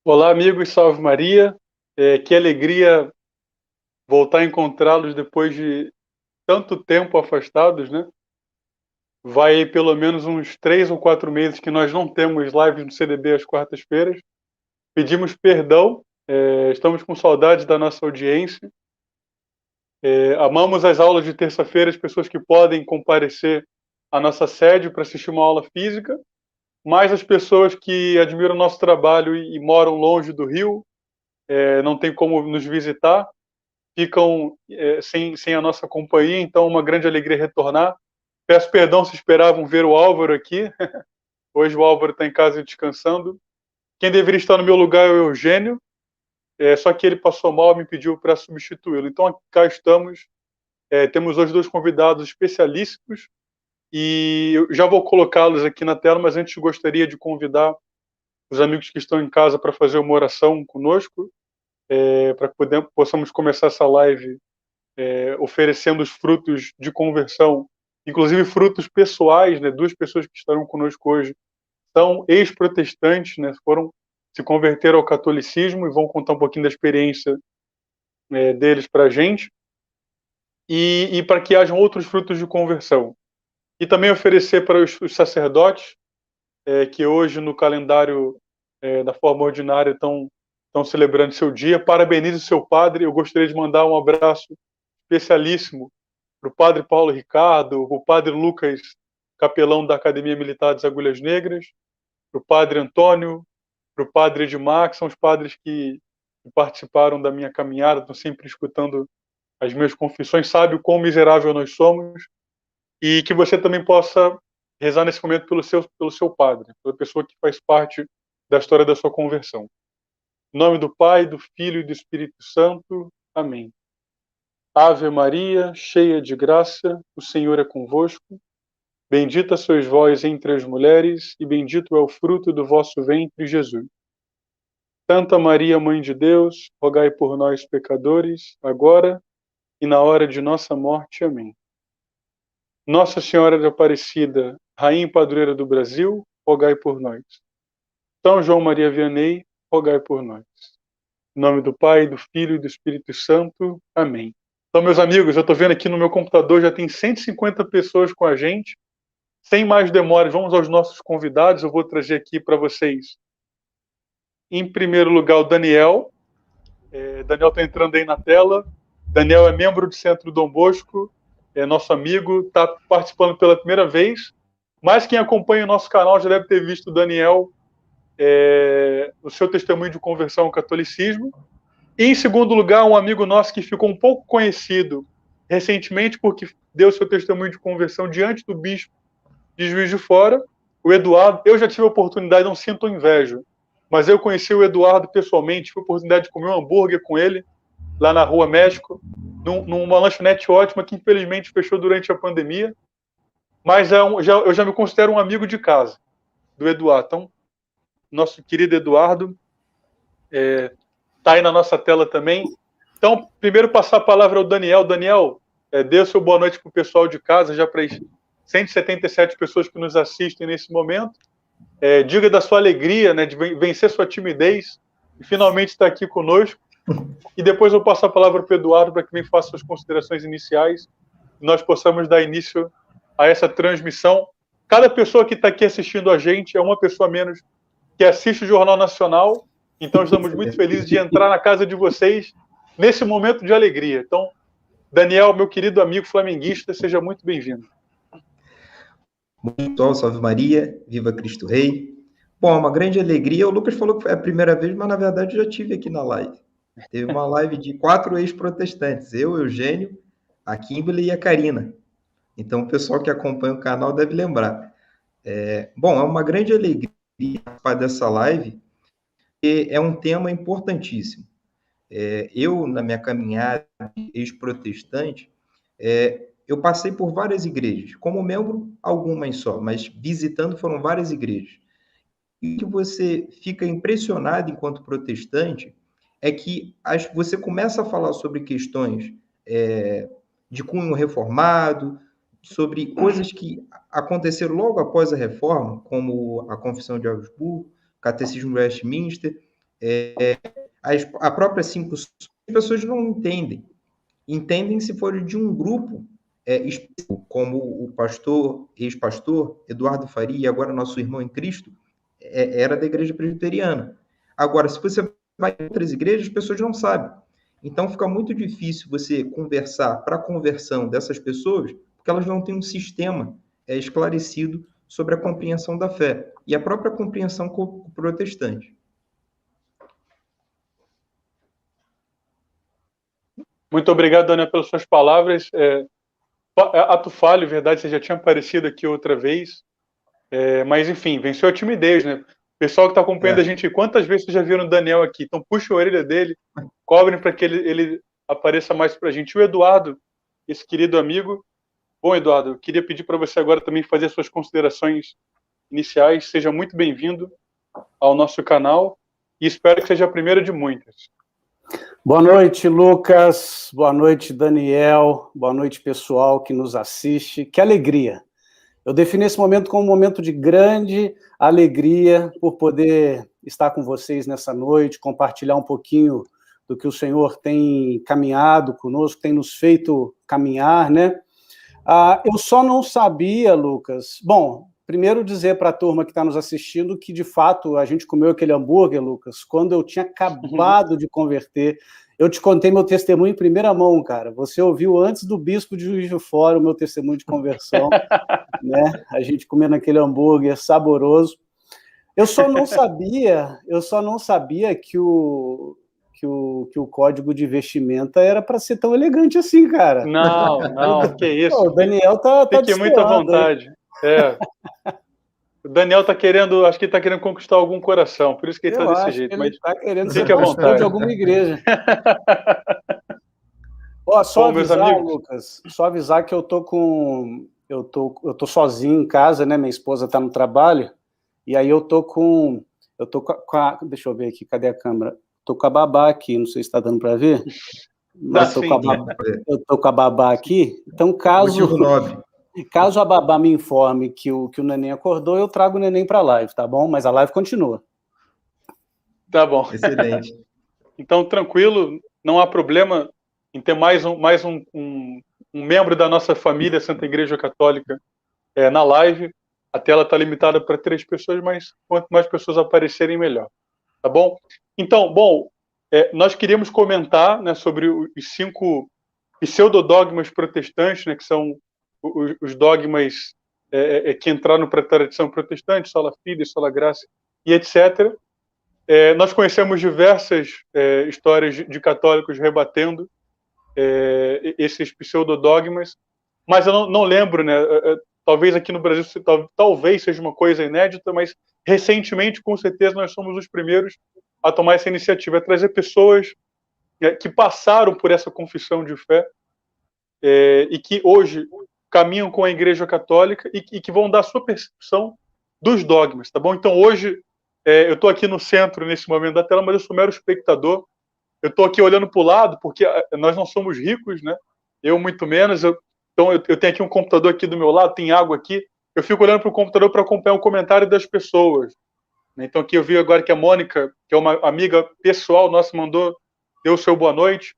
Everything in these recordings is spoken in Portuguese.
Olá, amigos, salve Maria. Que alegria voltar a encontrá-los depois de tanto tempo afastados, né? Vai pelo menos uns 3 ou 4 meses que nós não temos lives no CDB às quartas-feiras. Pedimos perdão, estamos com saudade da nossa audiência. Amamos as aulas de terça-feira, as pessoas que podem comparecer à nossa sede para assistir uma aula física, mas as pessoas que admiram o nosso trabalho e moram longe do Rio, não tem como nos visitar, ficam sem a nossa companhia, então uma grande alegria retornar. Peço perdão se esperavam ver o Álvaro aqui. Hoje o Álvaro está em casa descansando. Quem deveria estar no meu lugar é o Eugênio, só que ele passou mal e me pediu para substituí-lo. Então cá estamos. Temos hoje dois convidados especialíssimos e eu já vou colocá-los aqui na tela, mas antes gostaria de convidar os amigos que estão em casa para fazer uma oração conosco, para que possamos começar essa live oferecendo os frutos de conversão, inclusive frutos pessoais, né? Duas pessoas que estarão conosco hoje são ex-protestantes, né? Se converteram ao catolicismo e vão contar um pouquinho da experiência deles para a gente, e para que hajam outros frutos de conversão. E também oferecer para os sacerdotes, que hoje no calendário da forma ordinária estão celebrando seu dia. Parabenize o seu padre. Eu gostaria de mandar um abraço especialíssimo para o padre Paulo Ricardo, o padre Lucas, capelão da Academia Militar das Agulhas Negras, para o padre Antônio, para o padre Edmar, que são os padres que participaram da minha caminhada, estão sempre escutando as minhas confissões, sabe o quão miserável nós somos, e que você também possa rezar nesse momento pelo seu padre, pela pessoa que faz parte da história da sua conversão. Em nome do Pai, do Filho e do Espírito Santo. Amém. Ave Maria, cheia de graça, o Senhor é convosco. Bendita sois vós entre as mulheres, e bendito é o fruto do vosso ventre, Jesus. Santa Maria, Mãe de Deus, rogai por nós, pecadores, agora e na hora de nossa morte. Amém. Nossa Senhora de Aparecida, Rainha e Padroeira do Brasil, rogai por nós. São João Maria Vianney, rogai por nós. Em nome do Pai, do Filho e do Espírito Santo. Amém. Então, meus amigos, eu estou vendo aqui no meu computador, já tem 150 pessoas com a gente. Sem mais demoras, vamos aos nossos convidados. Eu vou trazer aqui para vocês, em primeiro lugar, o Daniel. Daniel está entrando aí na tela. Daniel é membro do Centro Dom Bosco, é nosso amigo, está participando pela primeira vez. Mas quem acompanha o nosso canal já deve ter visto o Daniel, o seu testemunho de conversão ao catolicismo. E, em segundo lugar, um amigo nosso que ficou um pouco conhecido recentemente porque deu seu testemunho de conversão diante do bispo de Juiz de Fora, o Eduardo. Eu já tive a oportunidade, não sinto inveja, mas eu conheci o Eduardo pessoalmente, tive a oportunidade de comer um hambúrguer com ele, lá na Rua México, numa lanchonete ótima, que infelizmente fechou durante a pandemia, mas eu já me considero um amigo de casa, do Eduardo. Então, nosso querido Eduardo está aí na nossa tela também. Então, primeiro passar a palavra ao Daniel. Daniel, dê o seu boa noite para o pessoal de casa, já para as 177 pessoas que nos assistem nesse momento. Diga da sua alegria, né, de vencer sua timidez e finalmente estar aqui conosco. E depois eu passo a palavra para o Eduardo para que me faça suas considerações iniciais e nós possamos dar início a essa transmissão. Cada pessoa que está aqui assistindo a gente é uma pessoa a menos que assiste o Jornal Nacional, então estamos muito felizes de entrar na casa de vocês nesse momento de alegria. Então, Daniel, meu querido amigo flamenguista, seja muito bem-vindo. Bom, pessoal, salve Maria, viva Cristo Rei. Bom, é uma grande alegria. O Lucas falou que foi a primeira vez, mas na verdade eu já tive aqui na live. Teve uma live de 4 ex-protestantes, eu, Eugênio, a Kimberly e a Karina. Então o pessoal que acompanha o canal deve lembrar. Bom, é uma grande alegria participar dessa live, porque é um tema importantíssimo. Eu, na minha caminhada ex-protestante, eu passei por várias igrejas, como membro, algumas só, mas visitando foram várias igrejas. E o que você fica impressionado enquanto protestante é que você começa a falar sobre questões de cunho reformado, sobre coisas que aconteceram logo após a reforma, como a Confissão de Augsburgo, o Catecismo de Westminster, a própria cinco as pessoas não entendem. Entendem se for de um grupo específico, como o pastor, ex-pastor Eduardo Faria, agora nosso irmão em Cristo, era da igreja presbiteriana. Agora, se você vai em outras igrejas, as pessoas não sabem. Então, fica muito difícil você conversar para a conversão dessas pessoas, porque elas não têm um sistema esclarecido sobre a compreensão da fé e a própria compreensão protestante. Muito obrigado, Daniel, pelas suas palavras. Ato falho, verdade, você já tinha aparecido aqui outra vez. Mas, enfim, venceu a timidez, né? O pessoal que está acompanhando a gente, quantas vezes vocês já viram o Daniel aqui? Então, puxa a orelha dele, cobrem para que ele apareça mais para a gente. O Eduardo, esse querido amigo. Bom, Eduardo, eu queria pedir para você agora também fazer suas considerações iniciais. Seja muito bem-vindo ao nosso canal e espero que seja a primeira de muitas. Boa noite, Lucas. Boa noite, Daniel. Boa noite, pessoal que nos assiste. Que alegria! Eu defino esse momento como um momento de grande alegria por poder estar com vocês nessa noite, compartilhar um pouquinho do que o Senhor tem caminhado conosco, tem nos feito caminhar, né? Eu só não sabia, Lucas... Bom, primeiro dizer para a turma que está nos assistindo que, de fato, a gente comeu aquele hambúrguer, Lucas, quando eu tinha acabado de converter. Eu te contei meu testemunho em primeira mão, cara. Você ouviu antes do bispo de Juiz de Fora o meu testemunho de conversão, né? A gente comendo aquele hambúrguer saboroso. Eu só não sabia que o código de vestimenta era para ser tão elegante assim, cara. Não, que isso. Pô, o Daniel tá Fique muito à vontade. O Daniel tá querendo, acho que ele tá querendo conquistar algum coração, por isso que ele tá desse jeito. Ele tá querendo fique ser à vontade de alguma igreja. Só avisar, Lucas, só avisar que eu tô sozinho em casa, né? Minha esposa tá no trabalho, e aí eu tô com deixa eu ver aqui, cadê a câmera? Tô com a babá aqui, não sei se tá dando para ver. Mas eu tô com a babá aqui, então caso a babá me informe que o neném acordou, eu trago o neném para a live, tá bom? Mas a live continua. Tá bom. Excelente. Então, tranquilo, não há problema em ter mais um membro da nossa família Santa Igreja Católica na live. A tela está limitada para 3 pessoas, mas quanto mais pessoas aparecerem, melhor. Tá bom? Então, nós queríamos comentar, né, sobre os 5 pseudodogmas protestantes, né, que são os dogmas que entraram para a tradição protestante, sola fide, sola gratia e etc. Nós conhecemos diversas histórias de católicos rebatendo esses pseudodogmas, mas eu não lembro, né? Talvez aqui no Brasil talvez seja uma coisa inédita, mas recentemente, com certeza, nós somos os primeiros a tomar essa iniciativa, a trazer pessoas que passaram por essa confissão de fé e que hoje caminham com a Igreja Católica e que vão dar a sua percepção dos dogmas, tá bom? Então, hoje, eu estou aqui no centro, nesse momento da tela, mas eu sou mero espectador. Eu estou aqui olhando para o lado, porque nós não somos ricos, né? Eu muito menos. Então, eu tenho aqui um computador aqui do meu lado, tem água aqui. Eu fico olhando para o computador para acompanhar o comentário das pessoas. Então, aqui eu vi agora que a Mônica, que é uma amiga pessoal nossa, deu o seu boa noite.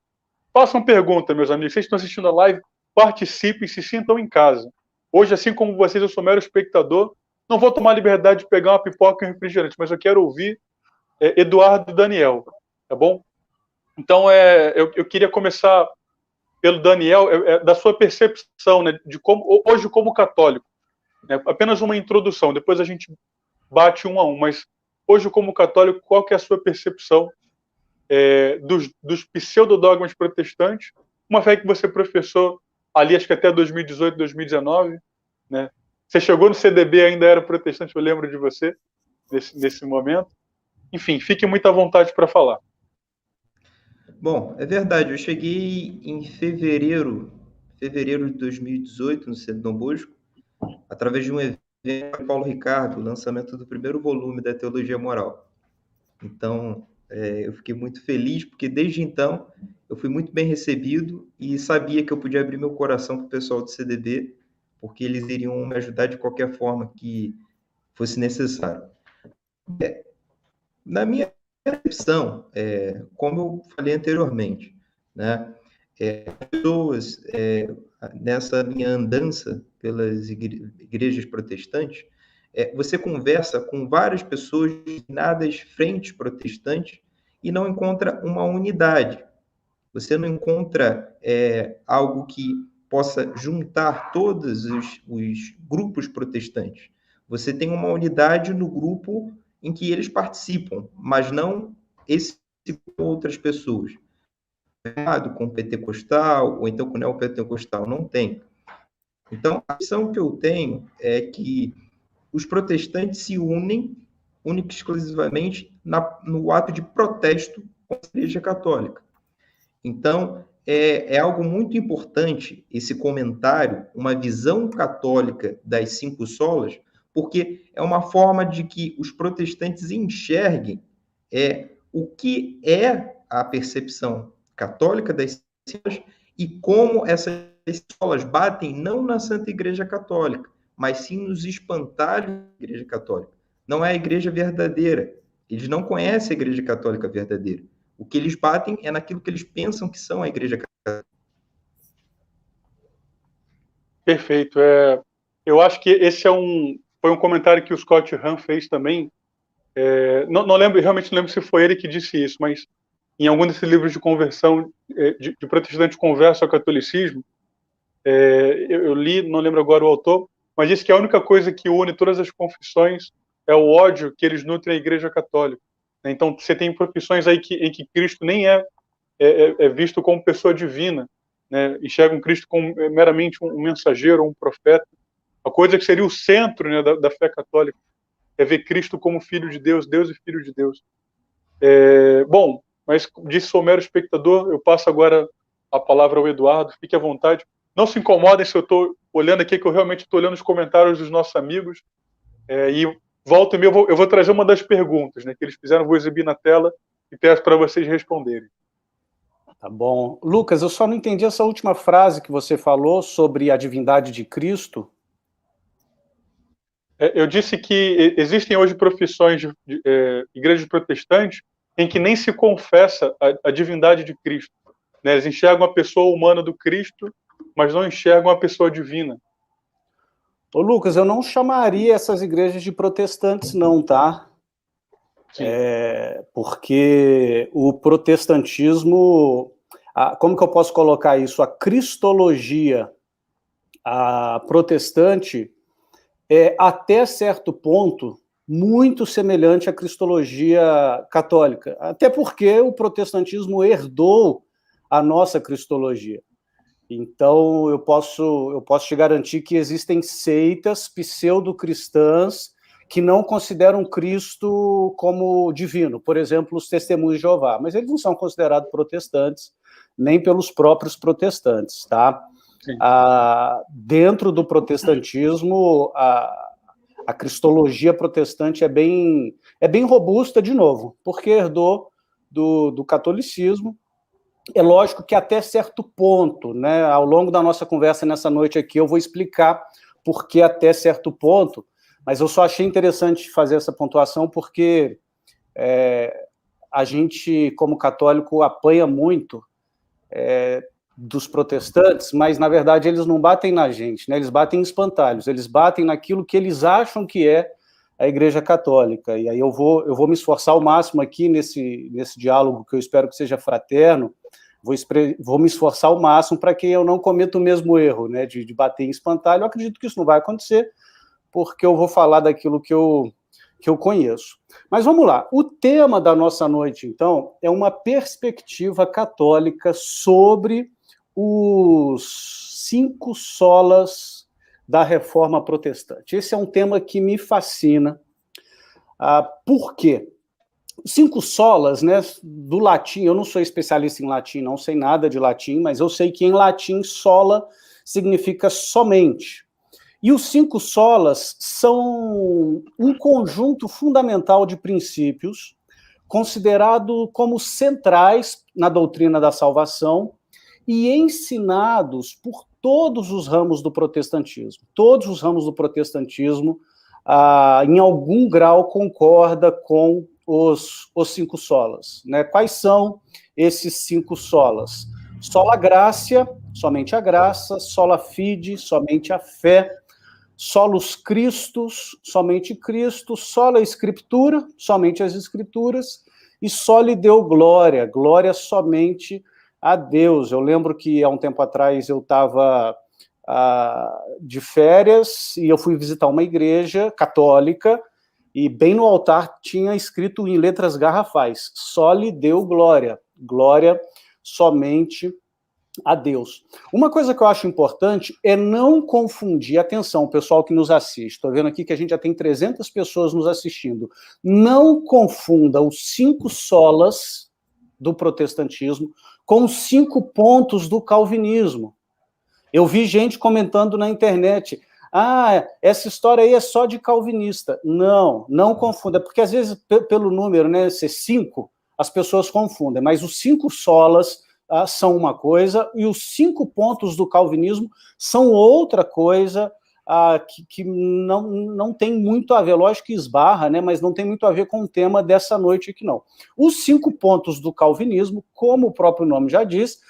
Façam pergunta, meus amigos. Vocês estão assistindo a live, participem, se sintam em casa. Hoje, assim como vocês, eu sou mero espectador. Não vou tomar a liberdade de pegar uma pipoca e um refrigerante, mas eu quero ouvir Eduardo e Daniel, tá bom? Então, eu queria começar pelo Daniel, da sua percepção, né, de hoje como católico. Né, apenas uma introdução, depois a gente bate um a um, mas hoje como católico, qual que é a sua percepção dos pseudodogmas protestantes, uma fé que você professou ali, acho que até 2018, 2019, né? Você chegou no CDB, ainda era protestante, eu lembro de você, nesse momento. Enfim, fique muito à vontade para falar. Bom, é verdade, eu cheguei em fevereiro de 2018, no Centro Dom Bosco, através de um evento com Paulo Ricardo, o lançamento do primeiro volume da Teologia Moral. Então, eu fiquei muito feliz, porque desde então eu fui muito bem recebido e sabia que eu podia abrir meu coração para o pessoal do CDB, porque eles iriam me ajudar de qualquer forma que fosse necessário. Na minha percepção, como eu falei anteriormente, né? Pessoas, nessa minha andança pelas igrejas protestantes, você conversa com várias pessoas de determinadas frentes protestantes e não encontra uma unidade. Você não encontra algo que possa juntar todos os grupos protestantes. Você tem uma unidade no grupo em que eles participam, mas não esse com outras pessoas. Com pentecostal, ou então com neopentecostal, não tem. Então, a visão que eu tenho é que os protestantes se unem única e exclusivamente no ato de protesto contra a Igreja Católica. Então, é algo muito importante esse comentário, uma visão católica das 5 solas, porque é uma forma de que os protestantes enxerguem o que é a percepção católica das solas e como essas solas batem não na Santa Igreja Católica, mas sim nos espantalhos da Igreja Católica. Não é a Igreja verdadeira. Eles não conhecem a Igreja Católica verdadeira. O que eles batem é naquilo que eles pensam que são a Igreja Católica. Perfeito. Eu acho que esse foi um comentário que o Scott Hahn fez também. Não lembro, realmente não lembro se foi ele que disse isso, mas em algum desses livros de conversão, de protestantes converso ao catolicismo, eu li, não lembro agora o autor, mas disse que a única coisa que une todas as confissões é o ódio que eles nutrem à Igreja Católica. Então, você tem profissões aí em que Cristo nem é visto como pessoa divina, né? Enxergam Cristo como meramente um mensageiro, um profeta. A coisa que seria o centro, né, da fé católica é ver Cristo como Filho de Deus, Deus e Filho de Deus. Bom, mas disse sou mero espectador, eu passo agora a palavra ao Eduardo, fique à vontade. Não se incomodem se eu estou olhando aqui, que eu realmente estou olhando os comentários dos nossos amigos, e volta e meia eu vou trazer uma das perguntas, né, que eles fizeram, vou exibir na tela e peço para vocês responderem. Tá bom. Lucas, eu só não entendi essa última frase que você falou sobre a divindade de Cristo. Eu disse que existem hoje profissões de igrejas protestantes em que nem se confessa a divindade de Cristo, né? Eles enxergam a pessoa humana do Cristo, mas não enxergam a pessoa divina. Ô, Lucas, eu não chamaria essas igrejas de protestantes, não, tá? Porque o protestantismo, como que eu posso colocar isso? A cristologia protestante é, até certo ponto, muito semelhante à cristologia católica, até porque o protestantismo herdou a nossa cristologia. Então, eu posso te garantir que existem seitas pseudo-cristãs que não consideram Cristo como divino. Por exemplo, os Testemunhos de Jeová. Mas eles não são considerados protestantes, nem pelos próprios protestantes, tá? Dentro do protestantismo, a cristologia protestante é bem robusta, de novo, porque herdou do catolicismo. É lógico que até certo ponto, né, ao longo da nossa conversa nessa noite aqui, eu vou explicar por que até certo ponto, mas eu só achei interessante fazer essa pontuação porque a gente, como católico, apanha muito dos protestantes, mas, na verdade, eles não batem na gente, né? Eles batem em espantalhos, eles batem naquilo que eles acham que é a Igreja Católica. E aí eu vou me esforçar ao máximo aqui nesse diálogo, que eu espero que seja fraterno, vou me esforçar ao máximo para que eu não cometa o mesmo erro, né, de bater em espantalho. Eu acredito que isso não vai acontecer, porque eu vou falar daquilo que eu conheço. Mas vamos lá. O tema da nossa noite, então, é uma perspectiva católica sobre os 5 solas da Reforma Protestante. Esse é um tema que me fascina. Por quê? 5 solas, né, do latim, eu não sou especialista em latim, não sei nada de latim, mas eu sei que em latim sola significa somente. E os 5 solas são um conjunto fundamental de princípios considerado como centrais na doutrina da salvação e ensinados por todos os ramos do protestantismo. Todos os ramos do protestantismo, em algum grau, concorda com os 5 solas, né? Quais são esses 5 solas? Sola gratia, somente a graça, sola fide, somente a fé, solus Christus, somente Cristo, sola Scriptura, somente as Escrituras, e soli Deo glória, glória somente a Deus. Eu lembro que há um tempo atrás eu estava de férias e eu fui visitar uma igreja católica e bem no altar tinha escrito em letras garrafais, soli Deo glória, glória somente a Deus. Uma coisa que eu acho importante é não confundir, atenção, pessoal que nos assiste, estou vendo aqui que a gente já tem 300 pessoas nos assistindo, não confunda os 5 solas do protestantismo com os 5 pontos do calvinismo. Eu vi gente comentando na internet, essa história aí é só de calvinista. Não, não confunda, porque às vezes pelo número, né, ser 5, as pessoas confundem, mas os 5 solas são uma coisa, e os 5 pontos do calvinismo são outra coisa, que não tem muito a ver, lógico que esbarra, né, mas não tem muito a ver com o tema dessa noite aqui, não. Os 5 pontos do calvinismo, como o próprio nome já diz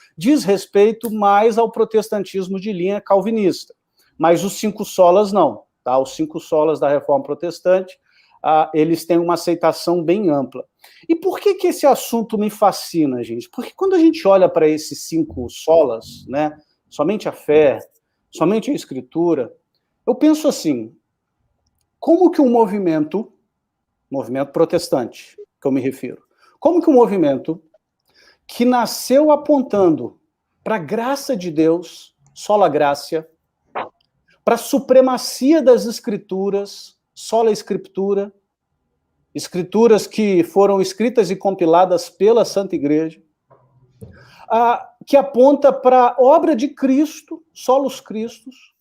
respeito mais ao protestantismo de linha calvinista, mas os 5 solas não, tá? Os 5 solas da Reforma Protestante, eles têm uma aceitação bem ampla. E por que esse assunto me fascina, gente? Porque quando a gente olha para esses 5 solas, né, somente a fé, somente a Escritura, eu penso assim, como que um movimento protestante, que eu me refiro, como que um movimento que nasceu apontando para a graça de Deus, sola gratia, para a supremacia das Escrituras, sola Scriptura, Escrituras que foram escritas e compiladas pela Santa Igreja, que aponta para a obra de Cristo, solus Christus,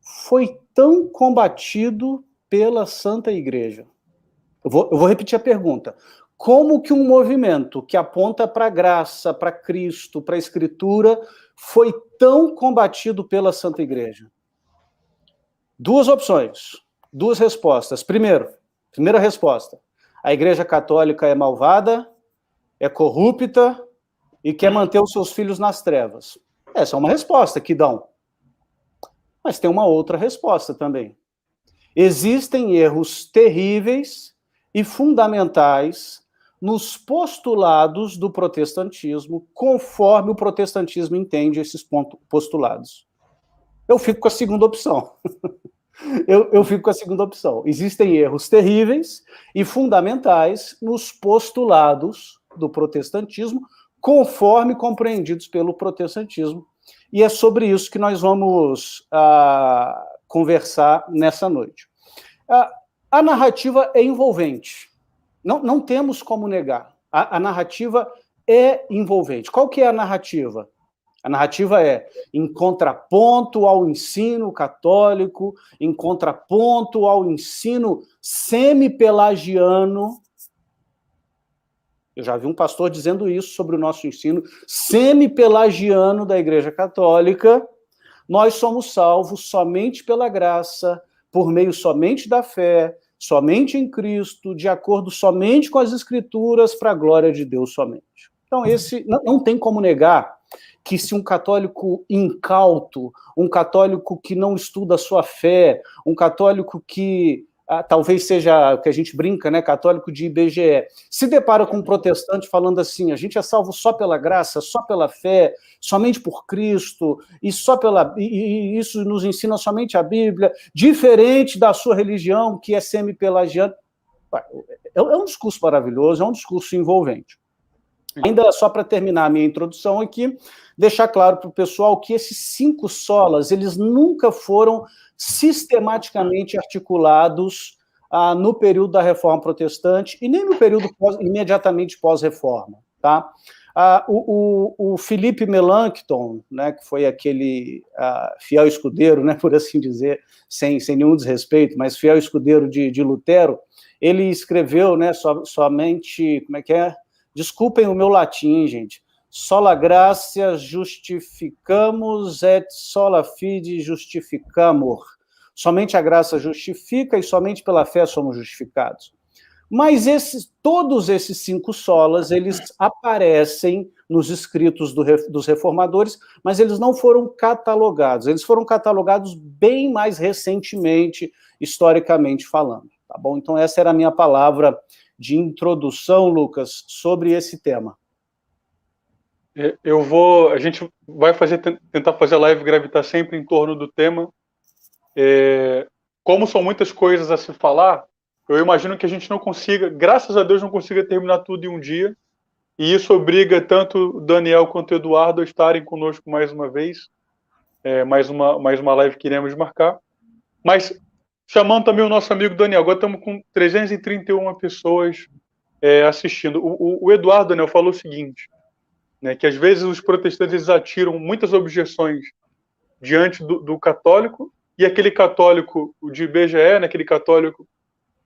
foi tão combatido pela Santa Igreja. Eu vou repetir a pergunta. Como que um movimento que aponta para a graça, para Cristo, para a Escritura, foi tão combatido pela Santa Igreja? 2 opções, 2 respostas. Primeira resposta, a Igreja Católica é malvada, é corrupta e quer manter os seus filhos nas trevas. Essa é uma resposta que dão. Mas tem uma outra resposta também. Existem erros terríveis e fundamentais nos postulados do protestantismo, conforme o protestantismo entende esses postulados. Eu fico com a segunda opção. Eu fico com a segunda opção. Existem erros terríveis e fundamentais nos postulados do protestantismo, conforme compreendidos pelo protestantismo. E é sobre isso que nós vamos conversar nessa noite. A narrativa é envolvente. Não temos como negar. A narrativa é envolvente. Qual que é a narrativa? A narrativa é em contraponto ao ensino católico, em contraponto ao ensino semi-pelagiano. Eu já vi um pastor dizendo isso sobre o nosso ensino semi-pelagiano da Igreja Católica. Nós somos salvos somente pela graça, por meio somente da fé, somente em Cristo, de acordo somente com as Escrituras, para a glória de Deus somente. Então, esse não tem como negar que se um católico incauto, um católico que não estuda a sua fé, um católico que talvez seja o que a gente brinca, né, católico de IBGE, se depara com um protestante falando assim, a gente é salvo só pela graça, só pela fé, somente por Cristo, e isso nos ensina somente a Bíblia, diferente da sua religião, que é semi-pelagiana. É um discurso maravilhoso, é um discurso envolvente. Ainda só para terminar a minha introdução aqui, deixar claro para o pessoal que esses 5 solas, eles nunca foram sistematicamente articulados no período da Reforma Protestante e nem no período imediatamente pós-Reforma, tá? O Philippe Melanchthon, né, que foi aquele fiel escudeiro, né, por assim dizer, sem nenhum desrespeito, mas fiel escudeiro de Lutero, ele escreveu, né, somente, como é que é? Desculpem o meu latim, gente. Sola gratia justificamos et sola fide justificamur. Somente a graça justifica e somente pela fé somos justificados. Mas todos esses 5 solas, eles aparecem nos escritos dos reformadores, mas eles não foram catalogados. Eles foram catalogados bem mais recentemente, historicamente falando. Tá bom? Então, essa era a minha palavra de introdução, Lucas, sobre esse tema. A gente vai tentar fazer a live gravitar sempre em torno do tema. Como são muitas coisas a se falar, eu imagino que a gente não consiga, graças a Deus, não consiga terminar tudo em um dia. E isso obriga tanto o Daniel quanto o Eduardo a estarem conosco mais uma vez. Mais uma live que iremos marcar. Mas chamando também o nosso amigo Daniel, agora estamos com 331 pessoas assistindo. O Eduardo, Daniel, falou o seguinte, né, que às vezes os protestantes eles atiram muitas objeções diante do católico, e aquele católico de IBGE, né, aquele católico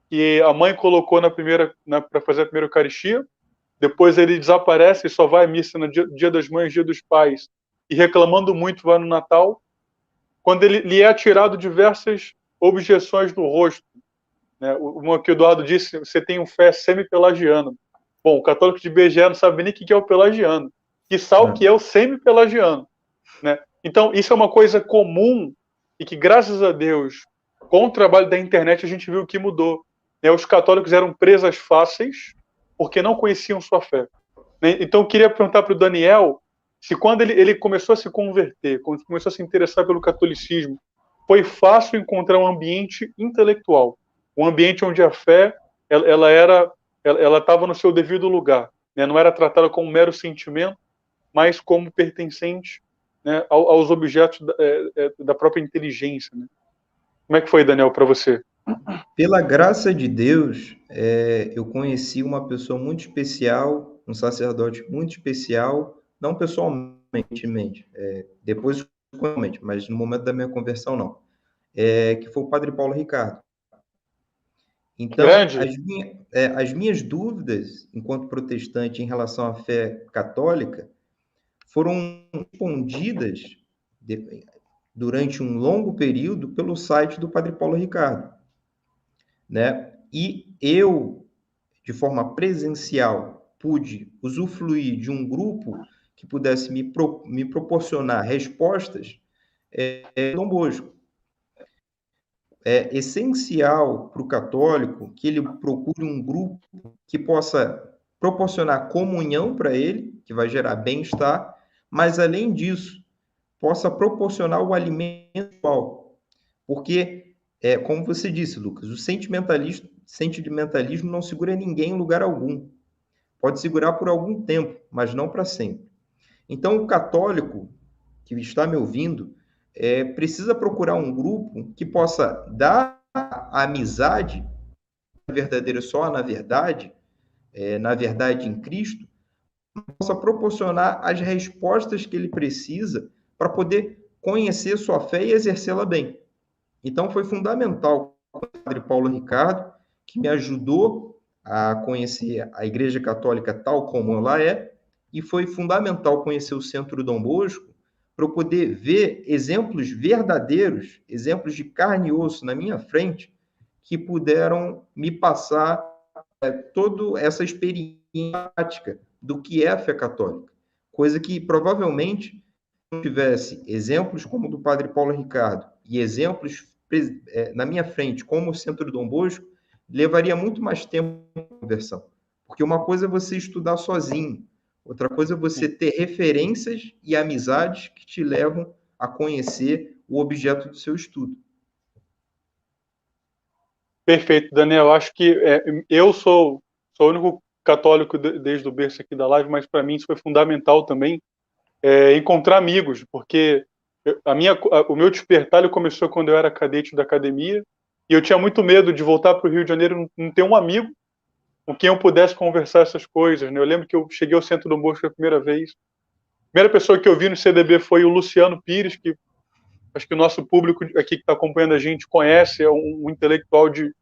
que a mãe colocou para fazer a primeira Eucaristia, depois ele desaparece e só vai à missa no dia das Mães, dia dos Pais, e reclamando muito vai no Natal, quando lhe é atirado diversas objeções no rosto. Né? Uma que o Eduardo disse, você tem um fé semi-pelagiano. Bom, o católico de IBGE não sabe nem o que é o pelagiano, quiçá o que é o semi-pelagiano. Né? Então, isso é uma coisa comum e que, graças a Deus, com o trabalho da internet, a gente viu que mudou. Né? Os católicos eram presas fáceis porque não conheciam sua fé. Né? Então, eu queria perguntar para o Daniel se quando ele começou a se converter, quando começou a se interessar pelo catolicismo, foi fácil encontrar um ambiente intelectual, um ambiente onde a fé ela estava no seu devido lugar, né? Não era tratada como um mero sentimento, mas como pertencente, né, aos objetos da própria inteligência. Né? Como é que foi, Daniel, para você? Pela graça de Deus, eu conheci uma pessoa muito especial, um sacerdote muito especial, não pessoalmente, depois pessoalmente, mas no momento da minha conversão não, que foi o Padre Paulo Ricardo. Então, as minhas dúvidas, enquanto protestante, em relação à fé católica, foram respondidas durante um longo período pelo site do Padre Paulo Ricardo, né? E eu, de forma presencial, pude usufruir de um grupo que pudesse me proporcionar respostas Dom Bosco. É essencial para o católico que ele procure um grupo que possa proporcionar comunhão para ele, que vai gerar bem-estar, mas, além disso, possa proporcionar o alimento, porque, como você disse, Lucas, o sentimentalismo não segura ninguém em lugar algum. Pode segurar por algum tempo, mas não para sempre. Então, o católico que está me ouvindo precisa procurar um grupo que possa dar a amizade verdadeira só na verdade em Cristo, possa proporcionar as respostas que ele precisa para poder conhecer sua fé e exercê-la bem. Então, foi fundamental o Padre Paulo Ricardo, que me ajudou a conhecer a Igreja Católica tal como ela é, e foi fundamental conhecer o Centro Dom Bosco para eu poder ver exemplos verdadeiros, exemplos de carne e osso na minha frente, que puderam me passar toda essa experiência prática do que é a fé católica. Coisa que, provavelmente, se não tivesse exemplos como o do Padre Paulo Ricardo e exemplos na minha frente, como o Centro Dom Bosco, levaria muito mais tempo de conversão. Porque uma coisa é você estudar sozinho, outra coisa é você ter referências e amizades que te levam a conhecer o objeto do seu estudo. Perfeito, Daniel. Acho que eu sou o único católico desde o berço aqui da live, mas para mim isso foi fundamental também, encontrar amigos, porque o meu despertar começou quando eu era cadete da academia, e eu tinha muito medo de voltar para o Rio de Janeiro e não ter um amigo com quem eu pudesse conversar essas coisas. Né? Eu lembro que eu cheguei ao Centro Dom Bosco a primeira vez. A primeira pessoa que eu vi no CDB foi o Luciano Pires, que acho que o nosso público aqui que está acompanhando a gente conhece, é um intelectual de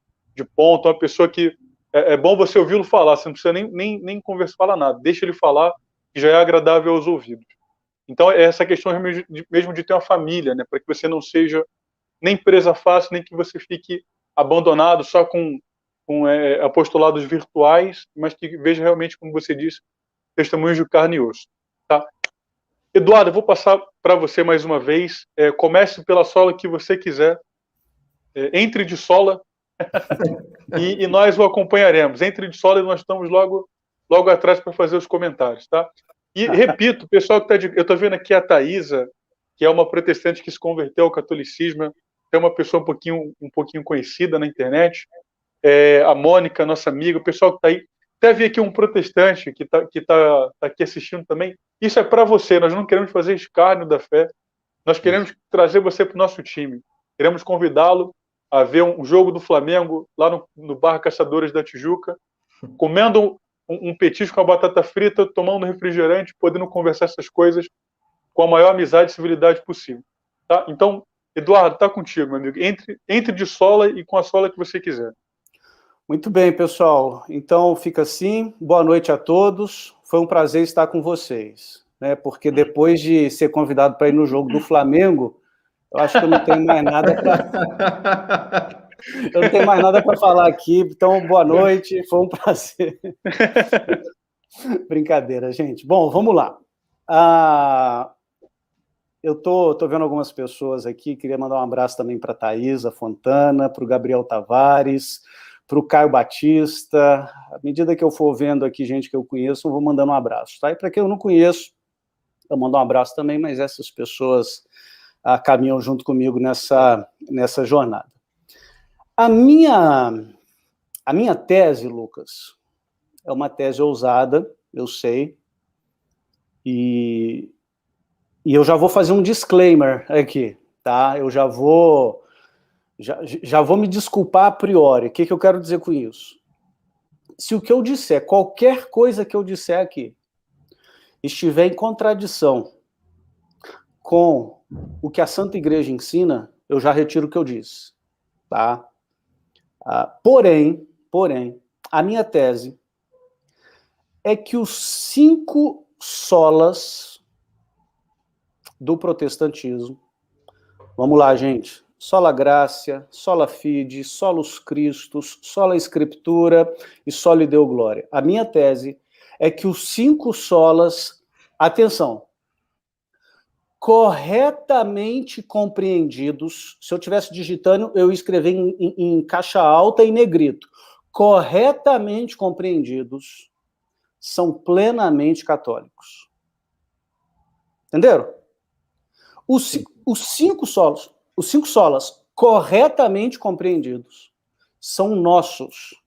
ponta, uma pessoa que é bom você ouvi-lo falar, você não precisa nem conversar, falar nada, deixa ele falar, que já é agradável aos ouvidos. Então, é essa questão mesmo de ter uma família, né, para que você não seja nem presa fácil, nem que você fique abandonado só com com apostolados virtuais, mas que veja realmente, como você disse, testemunhos de carne e osso. Tá? Eduardo, eu vou passar para você mais uma vez. Comece pela sola que você quiser. Entre de sola e nós o acompanharemos. Entre de sola e nós estamos logo atrás para fazer os comentários. Tá? E repito, pessoal que está eu estou vendo aqui a Thaisa, que é uma protestante que se converteu ao catolicismo, é uma pessoa um pouquinho conhecida na internet. A Mônica, nossa amiga, o pessoal que está aí. Até vi aqui um protestante que tá aqui assistindo também. Isso é para você, nós não queremos fazer escárnio da fé, nós queremos trazer você para o nosso time. Queremos convidá-lo a ver um jogo do Flamengo lá no Bar Caçadores da Tijuca, comendo um petisco com a batata frita, tomando refrigerante, podendo conversar essas coisas com a maior amizade e civilidade possível. Tá? Então, Eduardo, está contigo, meu amigo. Entre de sola e com a sola que você quiser. Muito bem, pessoal. Então, fica assim. Boa noite a todos. Foi um prazer estar com vocês, né? Porque depois de ser convidado para ir no jogo do Flamengo, eu acho que eu não tenho mais nada para... Eu não tenho mais nada para falar aqui. Então, boa noite. Foi um prazer. Brincadeira, gente. Bom, vamos lá. Eu tô vendo algumas pessoas aqui. Queria mandar um abraço também para a Thaisa Fontana, para o Gabriel Tavares, para o Caio Batista. À medida que eu for vendo aqui gente que eu conheço, eu vou mandando um abraço, tá? E para quem eu não conheço, eu mando um abraço também, mas essas pessoas caminham junto comigo nessa jornada. A minha tese, Lucas, é uma tese ousada, eu sei, e eu já vou fazer um disclaimer aqui, tá? Eu já vou me desculpar a priori. O que eu quero dizer com isso? Se o que eu disser, qualquer coisa que eu disser aqui, estiver em contradição com o que a Santa Igreja ensina, eu já retiro o que eu disse, tá? Porém, a minha tese é que os 5 solas do protestantismo, vamos lá, gente, sola gratia, sola fide, solus Christus, sola Scriptura e sola Deo Gloria. A minha tese é que os 5 solas, atenção, corretamente compreendidos, se eu estivesse digitando, eu ia escrever em caixa alta e negrito, corretamente compreendidos, são plenamente católicos. Entenderam? Os 5 solas corretamente compreendidos são nossos,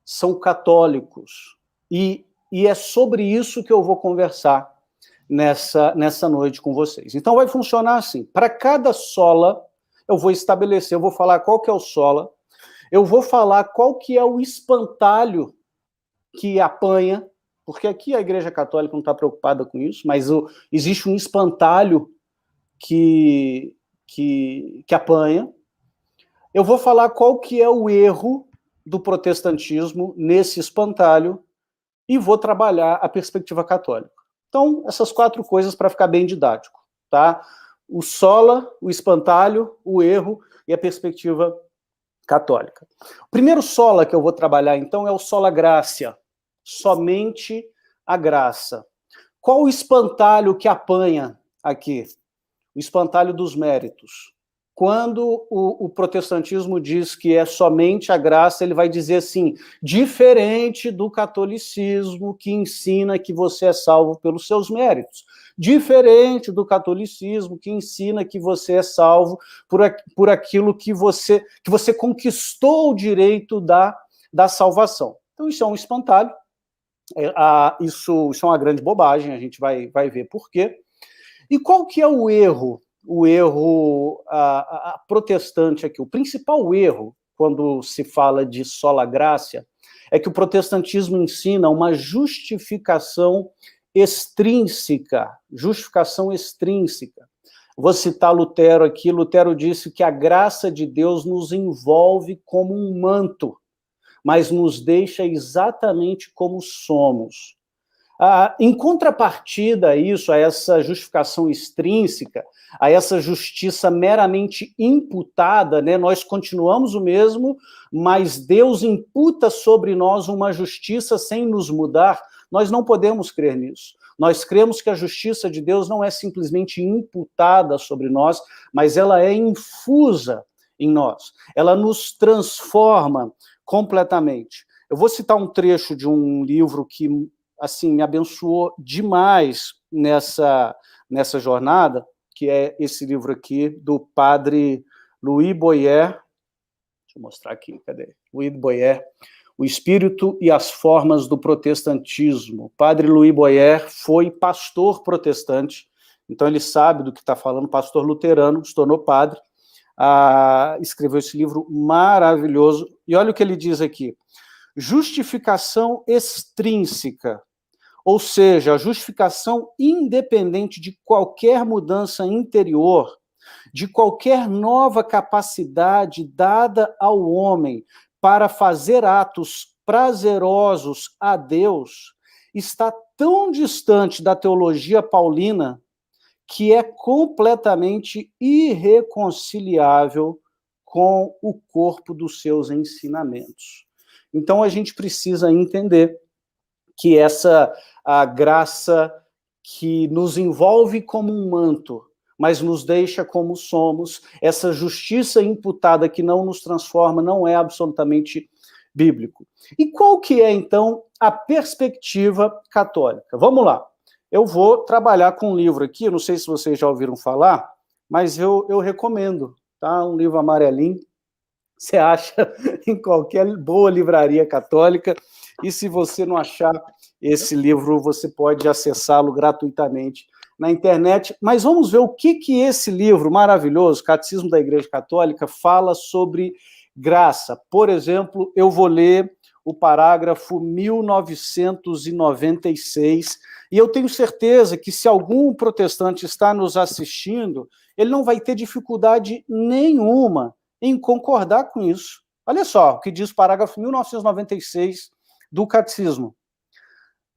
são católicos, e é sobre isso que eu vou conversar nessa noite com vocês. Então vai funcionar assim, para cada sola eu vou estabelecer, eu vou falar qual que é o sola, eu vou falar qual que é o espantalho que apanha, porque aqui a Igreja Católica não está preocupada com isso, mas existe um espantalho que apanha. Eu vou falar qual que é o erro do protestantismo nesse espantalho e vou trabalhar a perspectiva católica. Então, essas 4 coisas para ficar bem didático, tá? O sola, o espantalho, o erro e a perspectiva católica. O primeiro sola que eu vou trabalhar, então, é o sola gratia, somente a graça. Qual o espantalho que apanha aqui? O espantalho dos méritos. Quando o protestantismo diz que é somente a graça, ele vai dizer assim, diferente do catolicismo que ensina que você é salvo pelos seus méritos. Diferente do catolicismo que ensina que você é salvo por aquilo que você conquistou o direito da salvação. Então isso é um espantalho, isso é uma grande bobagem, a gente vai ver por quê. E qual que é o erro? O erro protestante aqui, o principal erro, quando se fala de sola gratia, é que o protestantismo ensina uma justificação extrínseca. Vou citar Lutero aqui. Lutero disse que a graça de Deus nos envolve como um manto, mas nos deixa exatamente como somos. Em contrapartida a isso, a essa justificação extrínseca, a essa justiça meramente imputada, né, nós continuamos o mesmo, mas Deus imputa sobre nós uma justiça sem nos mudar. Nós não podemos crer nisso. Nós cremos que a justiça de Deus não é simplesmente imputada sobre nós, mas ela é infusa em nós. Ela nos transforma completamente. Eu vou citar um trecho de um livro que, assim, me abençoou demais nessa jornada, que é esse livro aqui, do padre Louis Boyer. Deixa eu mostrar aqui, cadê? Louis Boyer, O Espírito e as Formas do Protestantismo. O padre Louis Boyer foi pastor protestante, então ele sabe do que está falando, pastor luterano, se tornou padre, escreveu esse livro maravilhoso, e olha o que ele diz aqui: justificação extrínseca, ou seja, a justificação independente de qualquer mudança interior, de qualquer nova capacidade dada ao homem para fazer atos prazerosos a Deus, está tão distante da teologia paulina que é completamente irreconciliável com o corpo dos seus ensinamentos. Então, a gente precisa entender que a graça que nos envolve como um manto, mas nos deixa como somos, essa justiça imputada que não nos transforma, não é absolutamente bíblico. E qual que é, então, a perspectiva católica? Vamos lá. Eu vou trabalhar com um livro aqui, eu não sei se vocês já ouviram falar, mas eu recomendo, tá? Um livro amarelinho, você acha em qualquer boa livraria católica, e se você não achar esse livro, você pode acessá-lo gratuitamente na internet. Mas vamos ver o que esse livro maravilhoso, Catecismo da Igreja Católica, fala sobre graça. Por exemplo, eu vou ler o parágrafo 1996, e eu tenho certeza que se algum protestante está nos assistindo, ele não vai ter dificuldade nenhuma em concordar com isso. Olha só o que diz o parágrafo 1996 do Catecismo.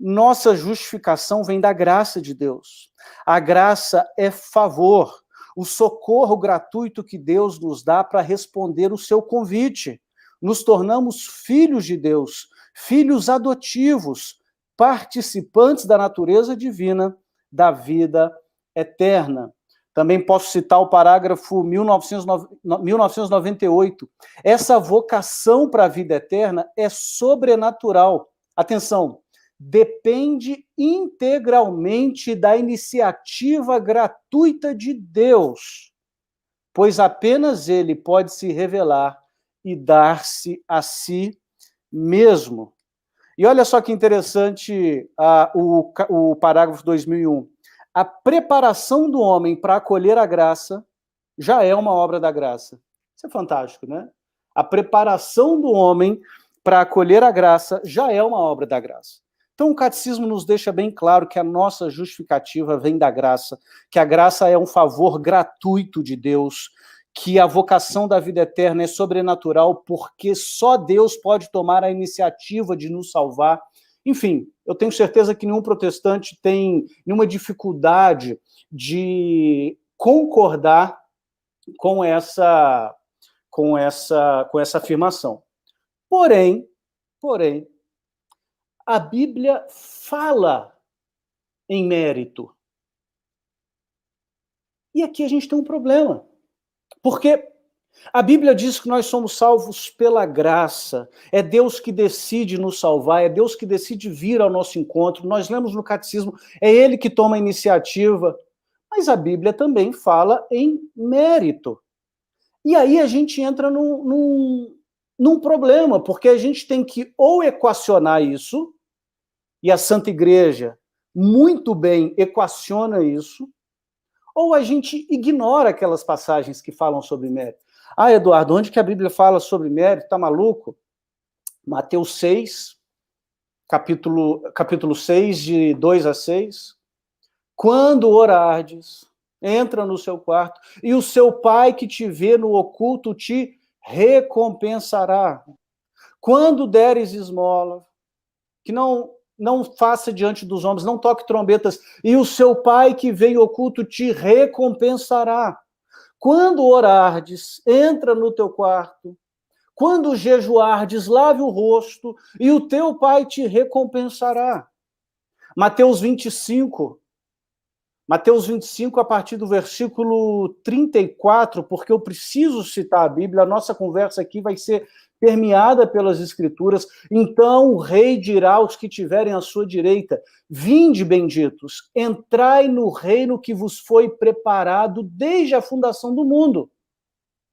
Nossa justificação vem da graça de Deus. A graça é favor, o socorro gratuito que Deus nos dá para responder o seu convite. Nos tornamos filhos de Deus, filhos adotivos, participantes da natureza divina, da vida eterna. Também posso citar o parágrafo 1998. Essa vocação para a vida eterna é sobrenatural. Atenção, depende integralmente da iniciativa gratuita de Deus, pois apenas Ele pode se revelar e dar-se a si mesmo. E olha só que interessante o parágrafo 2001. A preparação do homem para acolher a graça já é uma obra da graça. Isso é fantástico, né? A preparação do homem para acolher a graça já é uma obra da graça. Então, o Catecismo nos deixa bem claro que a nossa justificativa vem da graça, que a graça é um favor gratuito de Deus, que a vocação da vida eterna é sobrenatural, porque só Deus pode tomar a iniciativa de nos salvar. Enfim, eu tenho certeza que nenhum protestante tem nenhuma dificuldade de concordar com essa afirmação. Porém, a Bíblia fala em mérito. E aqui a gente tem um problema. Porque a Bíblia diz que nós somos salvos pela graça. É Deus que decide nos salvar, é Deus que decide vir ao nosso encontro. Nós lemos no Catecismo, é Ele que toma a iniciativa. Mas a Bíblia também fala em mérito. E aí a gente entra num problema, porque a gente tem que ou equacionar isso, e a Santa Igreja muito bem equaciona isso, ou a gente ignora aquelas passagens que falam sobre mérito. Ah, Eduardo, onde que a Bíblia fala sobre mérito? Tá maluco? Mateus 6, capítulo 6, de 2 a 6. Quando orardes, entra no seu quarto, e o seu pai que te vê no oculto te recompensará. Quando deres esmola, que não não faça diante dos homens, não toque trombetas, e o seu pai que vem oculto te recompensará. Quando orardes, entra no teu quarto, quando jejuardes, lave o rosto, e o teu pai te recompensará. Mateus 25, a partir do versículo 34, porque eu preciso citar a Bíblia, a nossa conversa aqui vai ser permeada pelas Escrituras. Então o rei dirá aos que tiverem à sua direita: vinde, benditos, entrai no reino que vos foi preparado desde a fundação do mundo.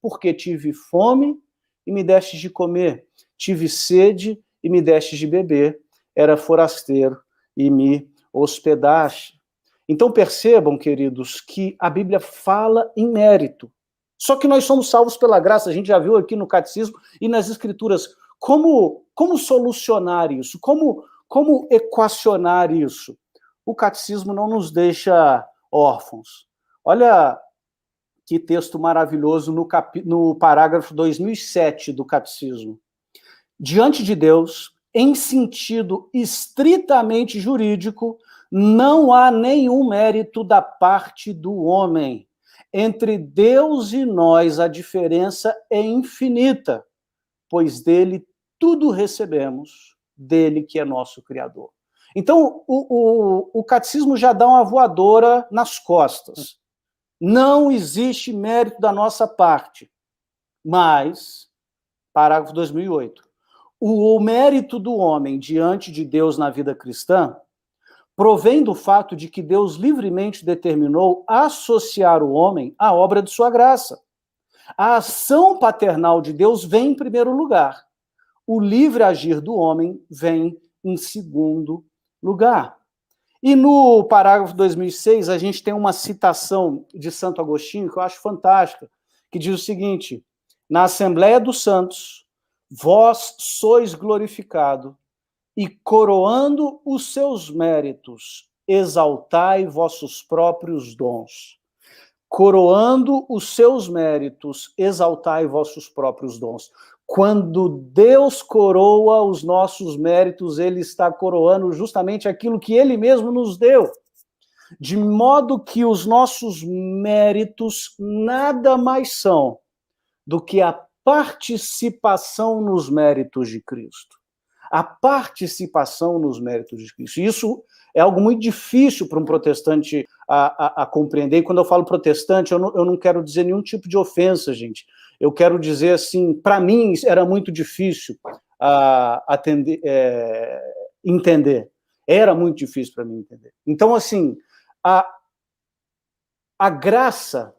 Porque tive fome e me destes de comer, tive sede e me destes de beber, era forasteiro e me hospedaste. Então percebam, queridos, que a Bíblia fala em mérito. Só que nós somos salvos pela graça, a gente já viu aqui no Catecismo e nas Escrituras como solucionar isso, como equacionar isso. O Catecismo não nos deixa órfãos. Olha que texto maravilhoso no parágrafo 2007 do Catecismo. Diante de Deus, em sentido estritamente jurídico, não há nenhum mérito da parte do homem. Entre Deus e nós, a diferença é infinita, pois dele tudo recebemos, dele que é nosso Criador. Então, o Catecismo já dá uma voadora nas costas. Não existe mérito da nossa parte, mas, parágrafo 2008, o mérito do homem diante de Deus na vida cristã provém do fato de que Deus livremente determinou associar o homem à obra de sua graça. A ação paternal de Deus vem em primeiro lugar. O livre agir do homem vem em segundo lugar. E no parágrafo 2006, a gente tem uma citação de Santo Agostinho, que eu acho fantástica, que diz o seguinte: na Assembleia dos Santos, vós sois glorificado, e coroando os seus méritos, exaltai vossos próprios dons. Coroando os seus méritos, exaltai vossos próprios dons. Quando Deus coroa os nossos méritos, ele está coroando justamente aquilo que ele mesmo nos deu. De modo que os nossos méritos nada mais são do que a participação nos méritos de Cristo. A participação nos méritos de Cristo. Isso é algo muito difícil para um protestante a compreender. E quando eu falo protestante, eu não quero dizer nenhum tipo de ofensa, gente. Eu quero dizer assim, para mim era muito difícil entender. Era muito difícil para mim entender. Então, assim, a graça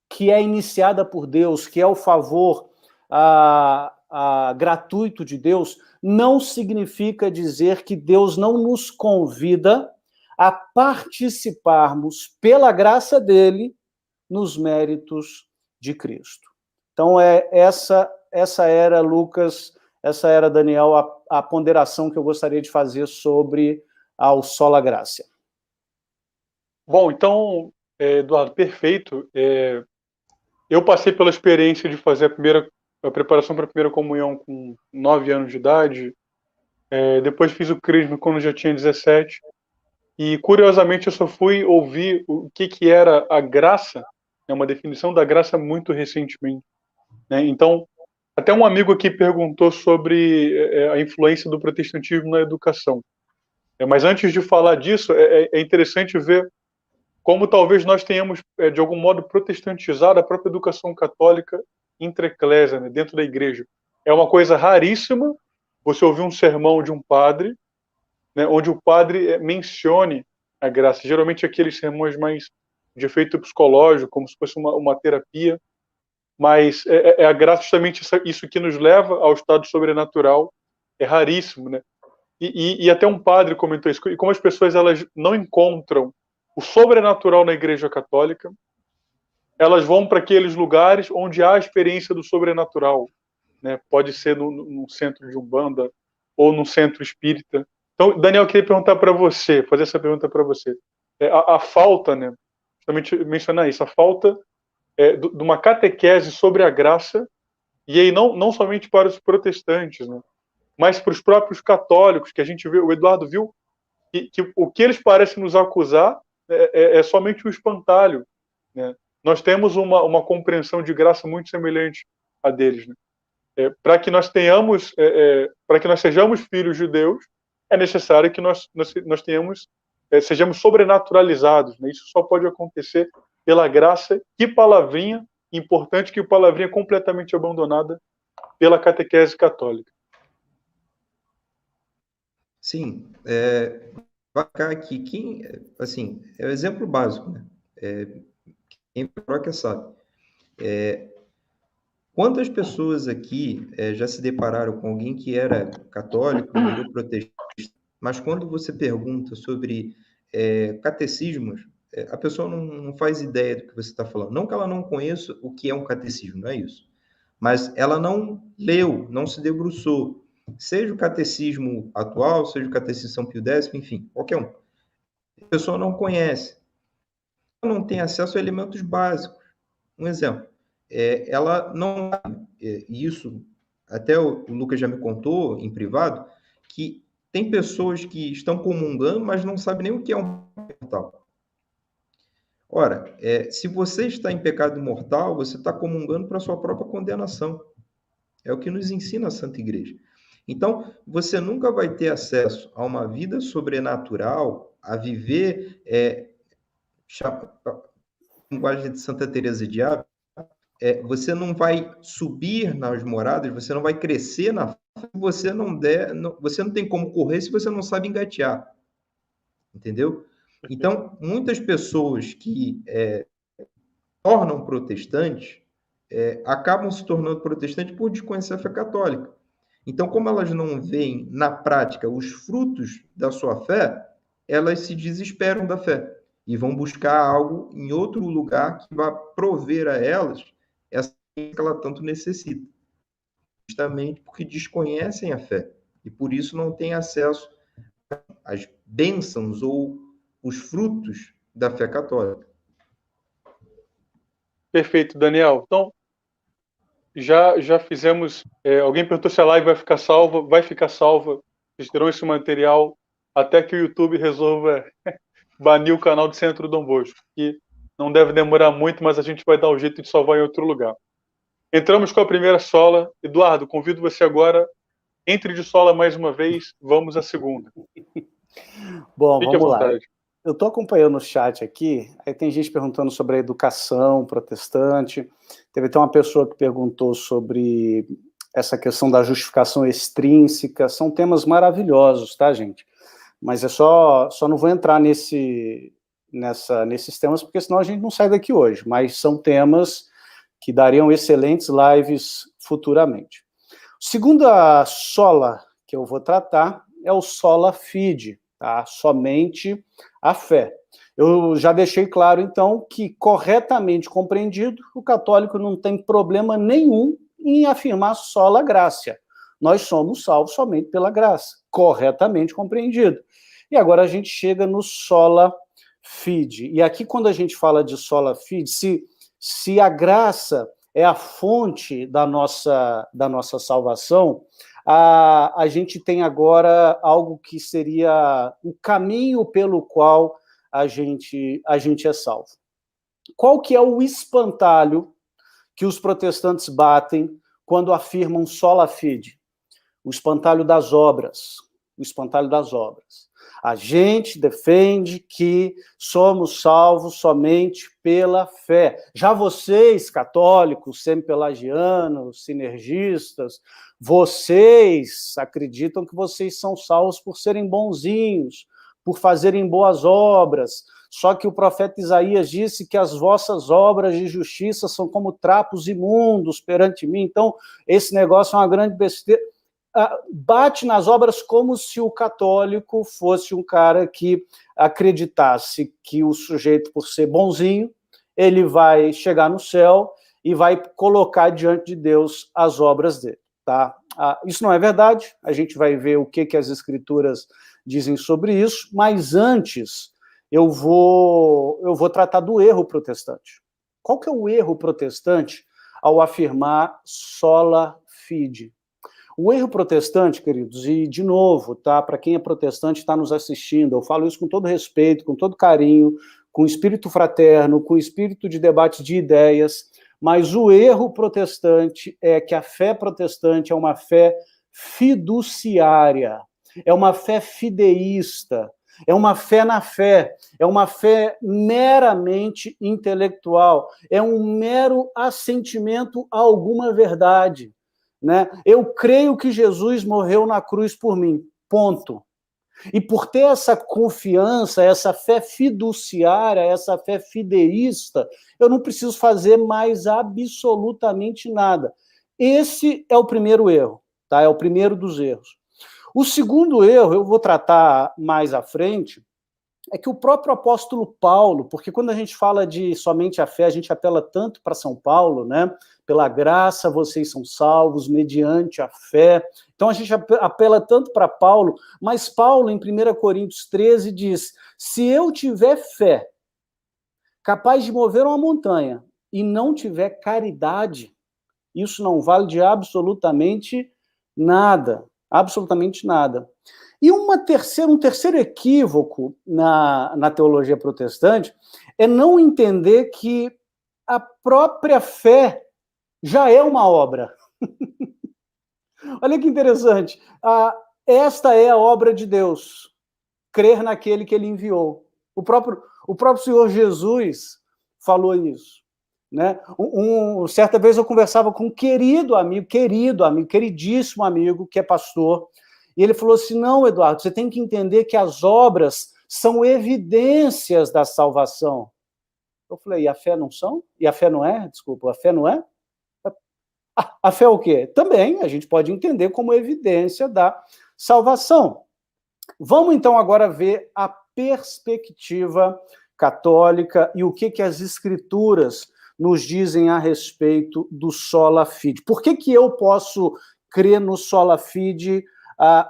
que é iniciada por Deus, que é o favor gratuito de Deus, não significa dizer que Deus não nos convida a participarmos, pela graça dele, nos méritos de Cristo. Então, essa era, Lucas, essa era, Daniel, a ponderação que eu gostaria de fazer sobre ao sola gracia. Bom, então, Eduardo, perfeito. Eu passei pela experiência de fazer a preparação para a primeira comunhão com 9 anos de idade, depois fiz o crisma quando já tinha 17, e curiosamente eu só fui ouvir o que era a graça, uma definição da graça muito recentemente. Né? Então, até um amigo aqui perguntou sobre a influência do protestantismo na educação. Mas antes de falar disso, é interessante ver como talvez nós tenhamos, de algum modo, protestantizado a própria educação católica intra-eclésia, né, dentro da igreja. É uma coisa raríssima você ouvir um sermão de um padre, né, onde o padre mencione a graça. Geralmente aqueles sermões mais de efeito psicológico, como se fosse uma terapia, mas a graça justamente isso que nos leva ao estado sobrenatural. É raríssimo, né? E até um padre comentou isso, e como as pessoas elas não encontram o sobrenatural na igreja católica, elas vão para aqueles lugares onde há a experiência do sobrenatural, né? Pode ser no centro de Umbanda ou no centro espírita. Então, Daniel, eu queria perguntar para você, fazer essa pergunta para você. A falta, né? Justamente mencionar isso, a falta de uma catequese sobre a graça, e aí não somente para os protestantes, né? mas para os próprios católicos, que a gente vê, o Eduardo viu, que o que eles parecem nos acusar é somente um espantalho, né? Nós temos uma compreensão de graça muito semelhante a deles, né? Para que nós tenhamos, para que nós sejamos filhos de Deus, é necessário que nós tenhamos, sejamos sobrenaturalizados, né? Isso só pode acontecer pela graça. Que palavrinha importante, que palavrinha completamente abandonada pela catequese católica. Sim, vai ficar aqui, assim, é o exemplo básico, né? Quem paróquia sabe. Quantas pessoas aqui já se depararam com alguém que era católico, virou protestante, mas quando você pergunta sobre catecismos, a pessoa não faz ideia do que você está falando. Não que ela não conheça o que é um catecismo, não é isso. Mas ela não leu, não se debruçou. Seja o catecismo atual, seja o catecismo São Pio X, enfim, qualquer um. A pessoa não conhece. Ela não tem acesso a elementos básicos. Um exemplo. Ela não... Isso, até o Lucas já me contou, em privado, que tem pessoas que estão comungando, mas não sabem nem o que é um mortal. Ora, se você está em pecado mortal, você está comungando para a sua própria condenação. É o que nos ensina a Santa Igreja. Então, você nunca vai ter acesso a uma vida sobrenatural, a viver, linguagem de Santa Teresa de Ávila, você não vai subir nas moradas, você não vai crescer na fé, você não tem como correr se você não sabe engatear. Entendeu? Então, muitas pessoas que tornam protestantes acabam se tornando protestantes por desconhecer a fé católica. Então, como elas não veem na prática os frutos da sua fé, elas se desesperam da fé e vão buscar algo em outro lugar que vai prover a elas essa que ela tanto necessita, justamente porque desconhecem a fé e por isso não têm acesso às bênçãos ou os frutos da fé católica. Perfeito, Daniel. Então, já fizemos. Alguém perguntou se a live vai ficar salva. Vai ficar salva. Vocês terão esse material até que o YouTube resolva banir o canal do Centro Dom Bosco, que não deve demorar muito, mas a gente vai dar um jeito de salvar em outro lugar. Entramos com a primeira sola. Eduardo, convido você agora. Entre de sola mais uma vez. Vamos à segunda. Bom, Fique vamos à lá. vontade. Eu estou acompanhando o chat aqui, aí tem gente perguntando sobre a educação protestante, teve até uma pessoa que perguntou sobre essa questão da justificação extrínseca, são temas maravilhosos, tá, gente? Mas só não vou entrar nesses temas, porque senão a gente não sai daqui hoje, mas são temas que dariam excelentes lives futuramente. Segunda sola que eu vou tratar é o sola fide, tá? Somente a fé. Eu já deixei claro, então, que corretamente compreendido, o católico não tem problema nenhum em afirmar sola gratia. Nós somos salvos somente pela graça, corretamente compreendido. E agora a gente chega no sola fide. E aqui, quando a gente fala de sola fide, se a graça é a fonte da nossa salvação, a gente tem agora algo que seria o caminho pelo qual a gente é salvo. Qual que é o espantalho que os protestantes batem quando afirmam sola fide? O espantalho das obras. O espantalho das obras. A gente defende que somos salvos somente pela fé. Já vocês, católicos, semi-pelagianos, sinergistas, vocês acreditam que vocês são salvos por serem bonzinhos, por fazerem boas obras. Só que o profeta Isaías disse que as vossas obras de justiça são como trapos imundos perante mim. Então, esse negócio é uma grande besteira. Bate nas obras como se o católico fosse um cara que acreditasse que o sujeito, por ser bonzinho, ele vai chegar no céu e vai colocar diante de Deus as obras dele, tá? Isso não é verdade, a gente vai ver o que as escrituras dizem sobre isso, mas antes eu vou tratar do erro protestante. Qual que é o erro protestante ao afirmar sola fide? O erro protestante, queridos, e de novo, tá? Para quem é protestante está nos assistindo, eu falo isso com todo respeito, com todo carinho, com espírito fraterno, com espírito de debate de ideias, mas o erro protestante é que a fé protestante é uma fé fiduciária, é uma fé fideísta, é uma fé na fé, é uma fé meramente intelectual, é um mero assentimento a alguma verdade, né? Eu creio que Jesus morreu na cruz por mim, ponto. E por ter essa confiança, essa fé fiduciária, essa fé fideísta, eu não preciso fazer mais absolutamente nada. Esse é o primeiro erro, tá? É o primeiro dos erros. O segundo erro, eu vou tratar mais à frente, é que o próprio apóstolo Paulo, porque quando a gente fala de somente a fé, a gente apela tanto para São Paulo, né? Pela graça vocês são salvos, mediante a fé. Então a gente apela tanto para Paulo, mas Paulo, em 1 Coríntios 13, diz: se eu tiver fé, capaz de mover uma montanha, e não tiver caridade, isso não vale de absolutamente nada. Absolutamente nada. E um terceiro equívoco na teologia protestante é não entender que a própria fé já é uma obra. Olha que interessante. Esta é a obra de Deus, crer naquele que ele enviou. O próprio Senhor Jesus falou isso. Né? Certa vez eu conversava com um queridíssimo amigo, que é pastor, e ele falou assim: não, Eduardo, você tem que entender que as obras são evidências da salvação. Eu falei: e a fé não são? E a fé não é? Desculpa, a fé não é? A fé é o quê? Também a gente pode entender como evidência da salvação. Vamos então agora ver a perspectiva católica e o que as escrituras nos dizem a respeito do sola fide. Por que eu posso crer no sola fide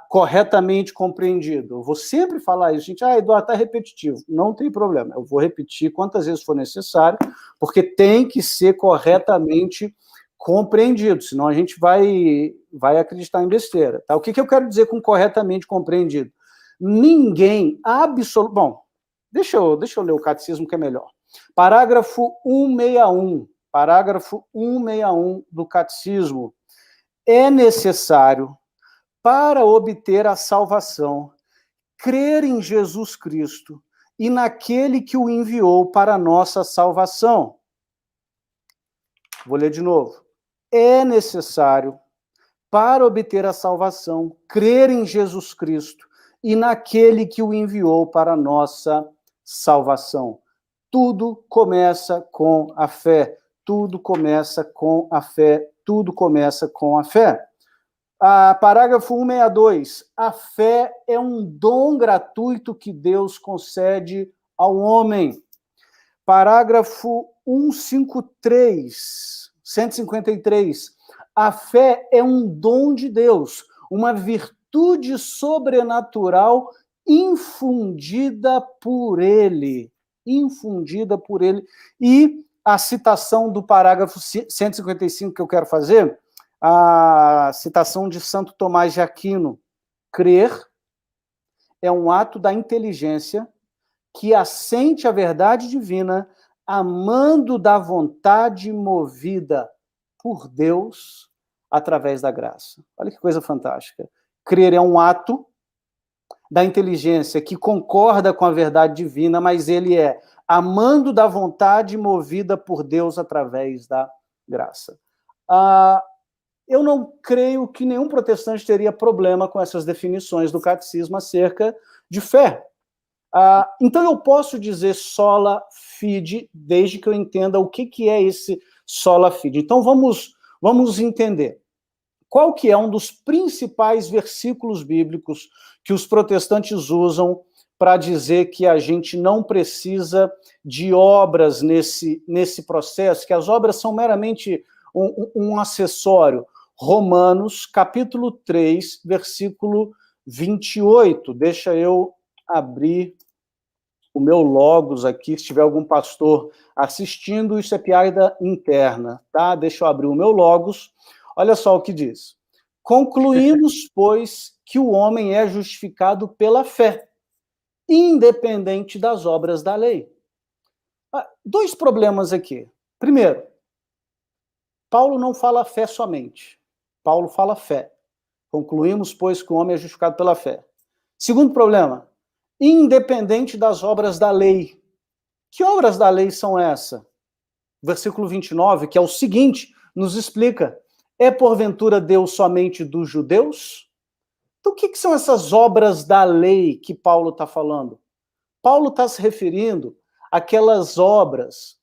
corretamente compreendido? Eu vou sempre falar isso, gente. Eduardo, está repetitivo. Não tem problema, eu vou repetir quantas vezes for necessário, porque tem que ser corretamente compreendido, senão a gente vai acreditar em besteira. Tá? O que eu quero dizer com corretamente compreendido? Ninguém Bom, deixa eu ler o catecismo que é melhor. Parágrafo 161 do Catecismo. É necessário, para obter a salvação, crer em Jesus Cristo e naquele que o enviou para a nossa salvação. Vou ler de novo. É necessário, para obter a salvação, crer em Jesus Cristo e naquele que o enviou para a nossa salvação. Tudo começa com a fé. Tudo começa com a fé. Tudo começa com a fé. Parágrafo 162. A fé é um dom gratuito que Deus concede ao homem. Parágrafo 153. A fé é um dom de Deus, uma virtude sobrenatural infundida por Ele. E a citação do parágrafo 155 que eu quero fazer, a citação de Santo Tomás de Aquino: crer é um ato da inteligência que assente a verdade divina, amando da vontade movida por Deus através da graça. Olha que coisa fantástica. Crer é um ato da inteligência que concorda com a verdade divina, mas ele é amando da vontade movida por Deus através da graça. Eu não creio que nenhum protestante teria problema com essas definições do catecismo acerca de fé. Então eu posso dizer sola fide, desde que eu entenda o que é esse sola fide. Então vamos entender. Qual que é um dos principais versículos bíblicos que os protestantes usam para dizer que a gente não precisa de obras nesse processo, que as obras são meramente um acessório? Romanos, capítulo 3, versículo 28. Deixa eu abrir o meu Logos aqui, se tiver algum pastor assistindo, isso é piada interna, tá? Deixa eu abrir o meu Logos. Olha só o que diz. Concluímos, pois, que o homem é justificado pela fé, independente das obras da lei. Dois problemas aqui. Primeiro, Paulo não fala fé somente. Paulo fala fé. Concluímos, pois, que o homem é justificado pela fé. Segundo problema, independente das obras da lei. Que obras da lei são essas? Versículo 29, que é o seguinte, nos explica: é porventura Deus somente dos judeus? Então, o que são essas obras da lei que Paulo está falando? Paulo está se referindo àquelas obras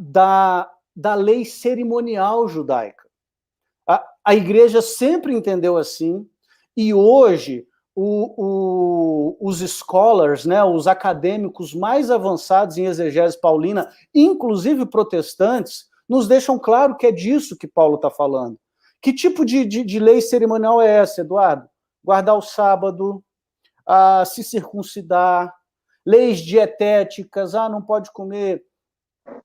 da lei cerimonial judaica. A igreja sempre entendeu assim, e hoje os scholars, né, os acadêmicos mais avançados em exegese paulina, inclusive protestantes, nos deixam claro que é disso que Paulo está falando. Que tipo de lei cerimonial é essa, Eduardo? Guardar o sábado, se circuncidar, leis dietéticas, não pode comer,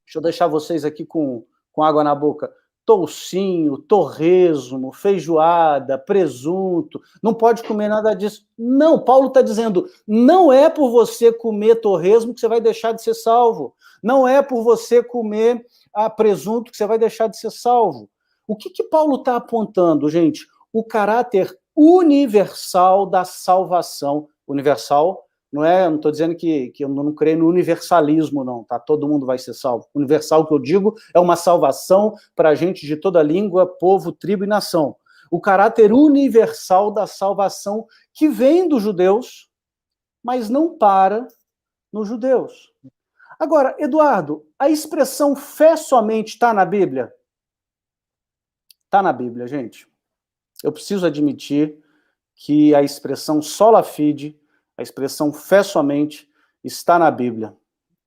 deixa eu deixar vocês aqui com água na boca, toucinho, torresmo, feijoada, presunto, não pode comer nada disso. Não, Paulo está dizendo, não é por você comer torresmo que você vai deixar de ser salvo. Não é por você comer presunto que você vai deixar de ser salvo. O que Paulo está apontando, gente? O caráter universal da salvação. Universal, não estou dizendo que eu não creio no universalismo, não, tá? Todo mundo vai ser salvo. Universal, que eu digo, é uma salvação para gente de toda língua, povo, tribo e nação. O caráter universal da salvação que vem dos judeus, mas não para nos judeus. Agora, Eduardo, a expressão fé somente está na Bíblia? Está na Bíblia, gente. Eu preciso admitir que a expressão sola fide, a expressão fé somente, está na Bíblia.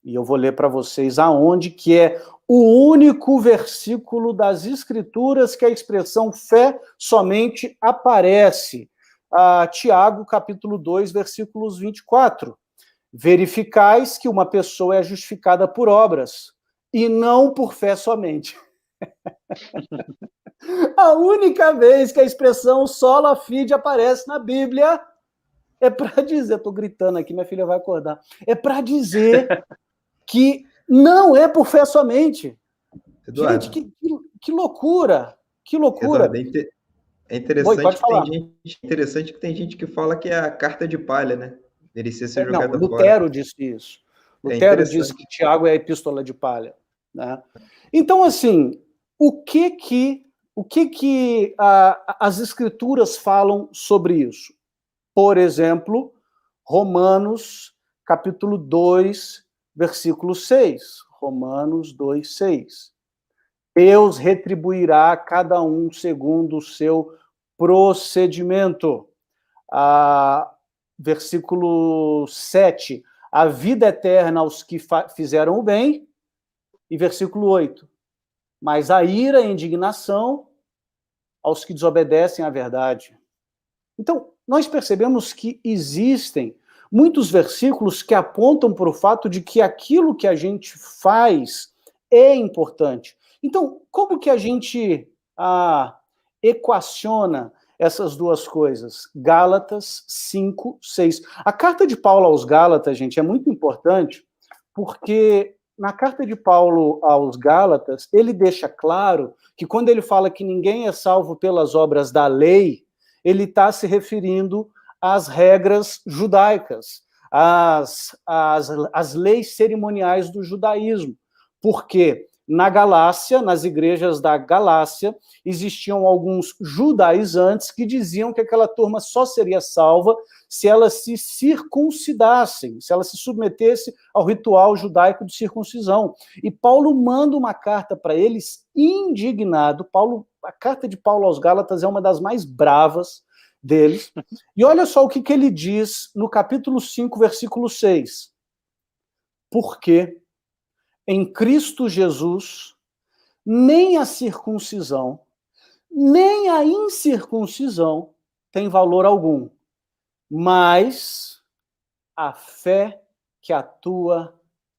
E eu vou ler para vocês aonde que é o único versículo das Escrituras que a expressão fé somente aparece. Tiago, capítulo 2, versículos 24. Verificais que uma pessoa é justificada por obras, e não por fé somente. A única vez que a expressão sola fide aparece na Bíblia é para dizer, estou gritando aqui, minha filha vai acordar, é para dizer que não é por fé somente. Eduardo, gente, que loucura, que loucura. Eduardo, é interessante que tem gente que fala que é a carta de palha, né? Merecia ser jogada fora. Lutero disse isso. Lutero disse que Tiago é a epístola de palha. Né? Então, assim, o que as Escrituras falam sobre isso? Por exemplo, Romanos, capítulo 2, versículo 6. Romanos 2, 6. Deus retribuirá a cada um segundo o seu procedimento. Versículo 7. A vida eterna aos que fizeram o bem. E versículo 8. Mas a ira e a indignação aos que desobedecem à verdade. Então, nós percebemos que existem muitos versículos que apontam para o fato de que aquilo que a gente faz é importante. Então, como que a gente equaciona essas duas coisas? Gálatas 5, 6. A carta de Paulo aos Gálatas, gente, é muito importante, porque na carta de Paulo aos Gálatas, ele deixa claro que quando ele fala que ninguém é salvo pelas obras da lei, ele está se referindo às regras judaicas, às leis cerimoniais do judaísmo. Porque na Galácia, nas igrejas da Galácia, existiam alguns judaizantes que diziam que aquela turma só seria salva se elas se circuncidassem, se elas se submetessem ao ritual judaico de circuncisão. E Paulo manda uma carta para eles indignado. A carta de Paulo aos Gálatas é uma das mais bravas deles. E olha só o que ele diz no capítulo 5, versículo 6. Porque em Cristo Jesus, nem a circuncisão, nem a incircuncisão tem valor algum, mas a fé que atua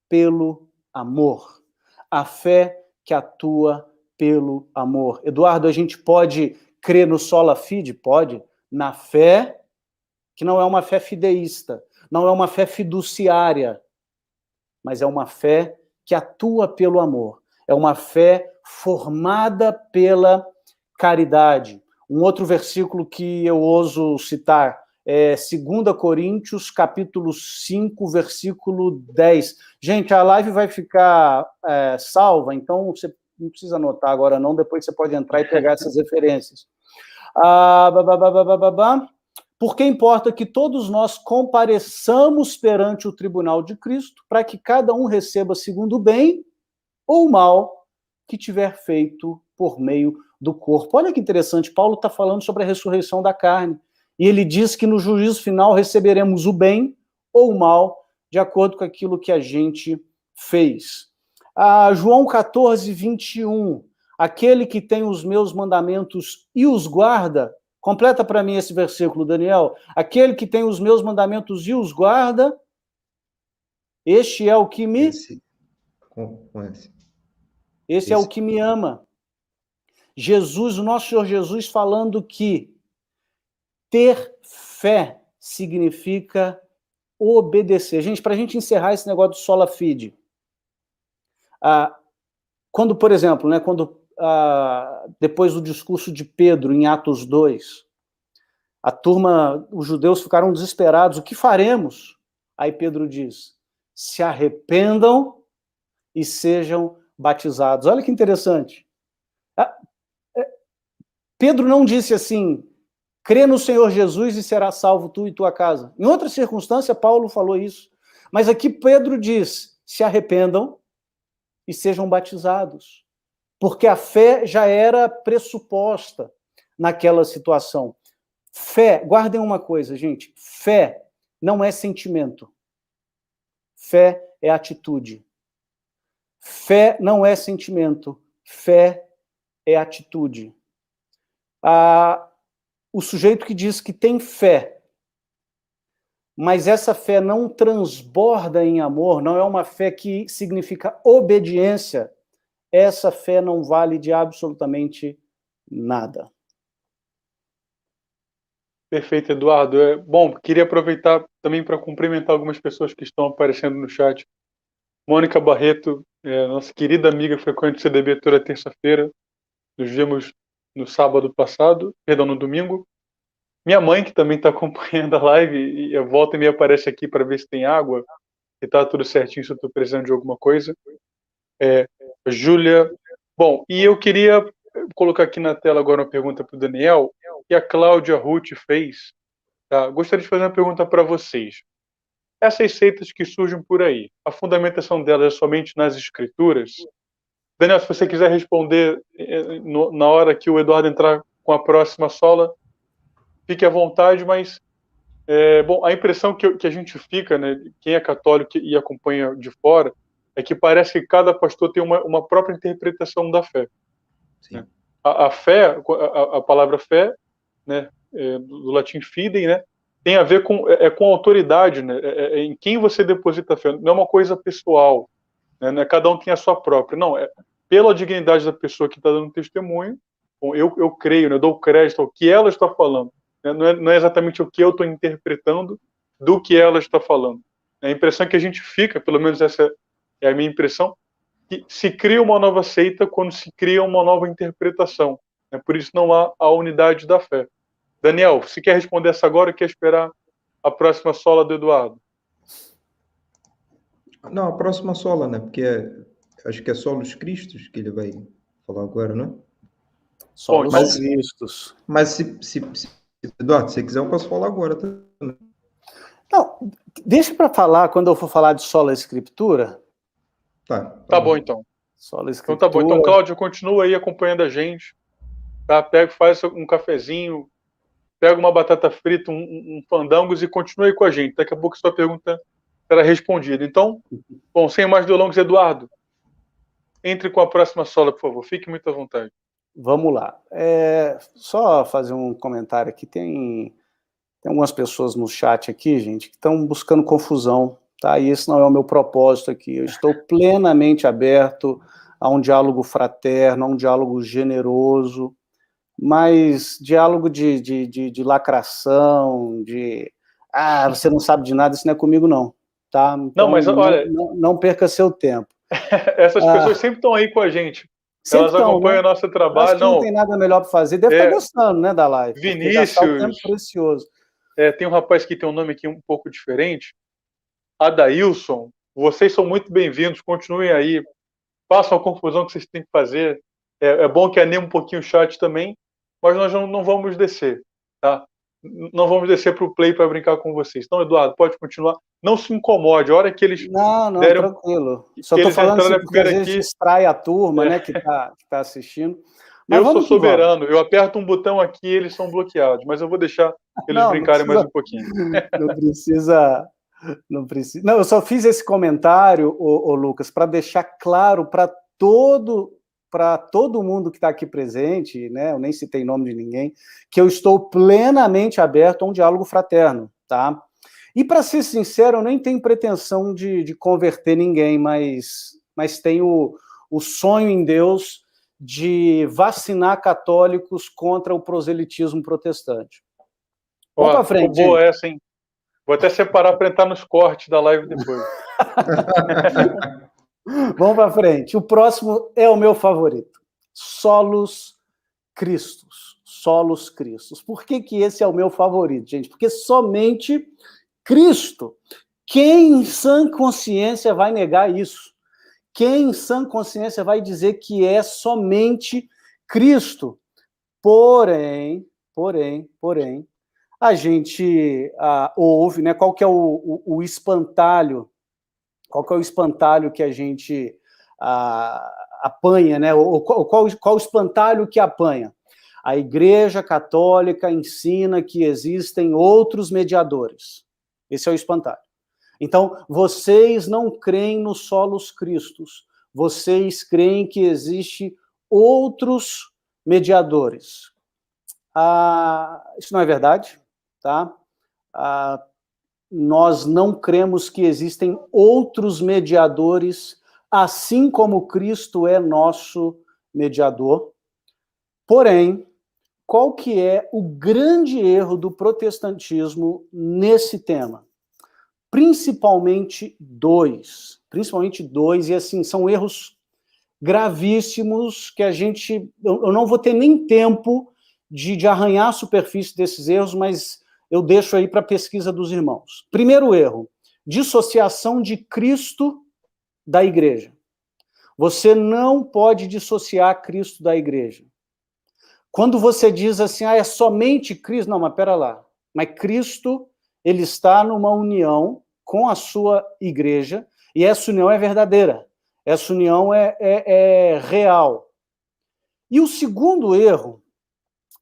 pelo amor. A fé que atua pelo amor. Eduardo, a gente pode crer no sola fide? Pode. Na fé, que não é uma fé fideísta, não é uma fé fiduciária, mas é uma fé que atua pelo amor. É uma fé formada pela caridade. Um outro versículo que eu ouso citar é 2 Coríntios, capítulo 5, versículo 10. Gente, a live vai ficar salva, então você não precisa anotar agora não, depois você pode entrar e pegar essas referências. Porque importa que todos nós compareçamos perante o tribunal de Cristo, para que cada um receba segundo o bem ou o mal que tiver feito por meio do corpo. Olha que interessante, Paulo está falando sobre a ressurreição da carne, e ele diz que no juízo final receberemos o bem ou o mal, de acordo com aquilo que a gente fez. João 14, 21, aquele que tem os meus mandamentos e os guarda, completa para mim esse versículo, Daniel, aquele que tem os meus mandamentos e os guarda, este é o que me... Esse é o que me ama. Jesus, o nosso Senhor Jesus, falando que ter fé significa obedecer. Gente, para a gente encerrar esse negócio do sola fide, quando, por exemplo, né, depois do discurso de Pedro, em Atos 2, a turma, os judeus ficaram desesperados, o que faremos? Aí Pedro diz, se arrependam e sejam batizados. Olha que interessante. Pedro não disse assim, crê no Senhor Jesus e será salvo tu e tua casa. Em outra circunstância, Paulo falou isso. Mas aqui Pedro diz, se arrependam e sejam batizados. Porque a fé já era pressuposta naquela situação. Fé, guardem uma coisa, gente, fé não é sentimento. Fé é atitude. Fé não é sentimento. Fé é atitude. O sujeito que diz que tem fé, mas essa fé não transborda em amor, não é uma fé que significa obediência, essa fé não vale de absolutamente nada. Perfeito, Eduardo. Bom, queria aproveitar também para cumprimentar algumas pessoas que estão aparecendo no chat. Mônica Barreto, nossa querida amiga, frequente CDB toda terça-feira. Nos vimos no sábado passado, perdão, no domingo. Minha mãe, que também está acompanhando a live, e volta e meia aparece aqui para ver se tem água, se está tudo certinho, se eu estou precisando de alguma coisa. Júlia. Bom, e eu queria colocar aqui na tela agora uma pergunta para o Daniel, que a Cláudia Ruth fez. Tá? Gostaria de fazer uma pergunta para vocês. Essas seitas que surgem por aí, a fundamentação delas é somente nas escrituras? Daniel, se você quiser responder na hora que o Eduardo entrar com a próxima sola, fique à vontade, mas bom, a impressão que a gente fica, né, quem é católico e acompanha de fora, é que parece que cada pastor tem uma própria interpretação da fé. Sim. Né? A fé, a palavra fé, né, do latim fidem, né, tem a ver com autoridade, né, em quem você deposita a fé. Não é uma coisa pessoal, né, cada um tem a sua própria. Não, pela dignidade da pessoa que está dando testemunho, eu creio, né, eu dou crédito ao que ela está falando. Né, não é exatamente o que eu estou interpretando do que ela está falando. A impressão que a gente fica, pelo menos essa é a minha impressão, que se cria uma nova seita quando se cria uma nova interpretação. Né, por isso não há a unidade da fé. Daniel, se quer responder essa agora, quer esperar a próxima sola do Eduardo? Não, a próxima sola, né? Porque acho que é Solos Cristos que ele vai falar agora, né? Solos Cristos. Mas se Eduardo, se quiser, eu posso falar agora também. Não, deixa para falar quando eu for falar de sola escritura. Tá bom, então. Sola escritura. Então tá bom. Então, Cláudio, continua aí acompanhando a gente. Tá? Faz um cafezinho, pega uma batata frita, um fandangos e continue aí com a gente. Daqui a pouco sua pergunta será respondida. Então, bom, sem mais delongas, Eduardo, entre com a próxima sola, por favor. Fique muito à vontade. Vamos lá. Só fazer um comentário aqui. Tem algumas pessoas no chat aqui, gente, que estão buscando confusão, tá? E esse não é o meu propósito aqui. Eu estou plenamente aberto a um diálogo fraterno, a um diálogo generoso. mas diálogo de lacração, você não sabe de nada, isso não é comigo, não. Tá? Então, não, mas olha... Não perca seu tempo. Essas pessoas sempre estão aí com a gente. Elas acompanham, né, o nosso trabalho. Acho que não tem nada melhor para fazer. Deve estar gostando, né, da live. Vinícius. Um tempo precioso. Tem um rapaz que tem um nome aqui um pouco diferente. Adailson. Vocês são muito bem-vindos. Continuem aí. Façam a confusão que vocês têm que fazer. É bom que anime um pouquinho o chat também. Mas nós não vamos descer, tá? Não vamos descer para o play para brincar com vocês. Então, Eduardo, pode continuar. Não se incomode. A hora que eles Não, tranquilo. Só estou falando assim, porque às vezes distrai a turma, né, que tá assistindo. Mas eu sou soberano. Eu aperto um botão aqui e eles são bloqueados. Mas eu vou deixar eles brincarem mais um pouquinho. Não precisa. Não, eu só fiz esse comentário, Lucas, para deixar claro para todo mundo que está aqui presente, né? Eu nem citei nome de ninguém, que eu estou plenamente aberto a um diálogo fraterno, tá? E para ser sincero, eu nem tenho pretensão de converter ninguém, mas tenho o sonho em Deus de vacinar católicos contra o proselitismo protestante. Vamos para frente. Boa essa, hein? Vou até separar para entrar nos cortes da live depois. Vamos para frente. O próximo é o meu favorito. Solos Christus. Solos Christus. Por que esse é o meu favorito, gente? Porque somente Cristo. Quem em sã consciência vai negar isso? Quem em sã consciência vai dizer que é somente Cristo? Porém, a gente ouve, né? Qual que é o espantalho? Qual que é o espantalho que a gente apanha, né? Qual o espantalho que apanha? A Igreja Católica ensina que existem outros mediadores. Esse é o espantalho. Então, vocês não creem no solos Christus. Vocês creem que existem outros mediadores. Isso não é verdade, tá? Nós não cremos que existem outros mediadores, assim como Cristo é nosso mediador. Porém, qual que é o grande erro do protestantismo nesse tema? Principalmente dois, e assim, são erros gravíssimos que eu não vou ter nem tempo de arranhar a superfície desses erros, mas eu deixo aí para a pesquisa dos irmãos. Primeiro erro, dissociação de Cristo da igreja. Você não pode dissociar Cristo da igreja. Quando você diz assim, é somente Cristo, não, mas pera lá, mas Cristo, ele está numa união com a sua igreja, e essa união é verdadeira, essa união é real. E o segundo erro,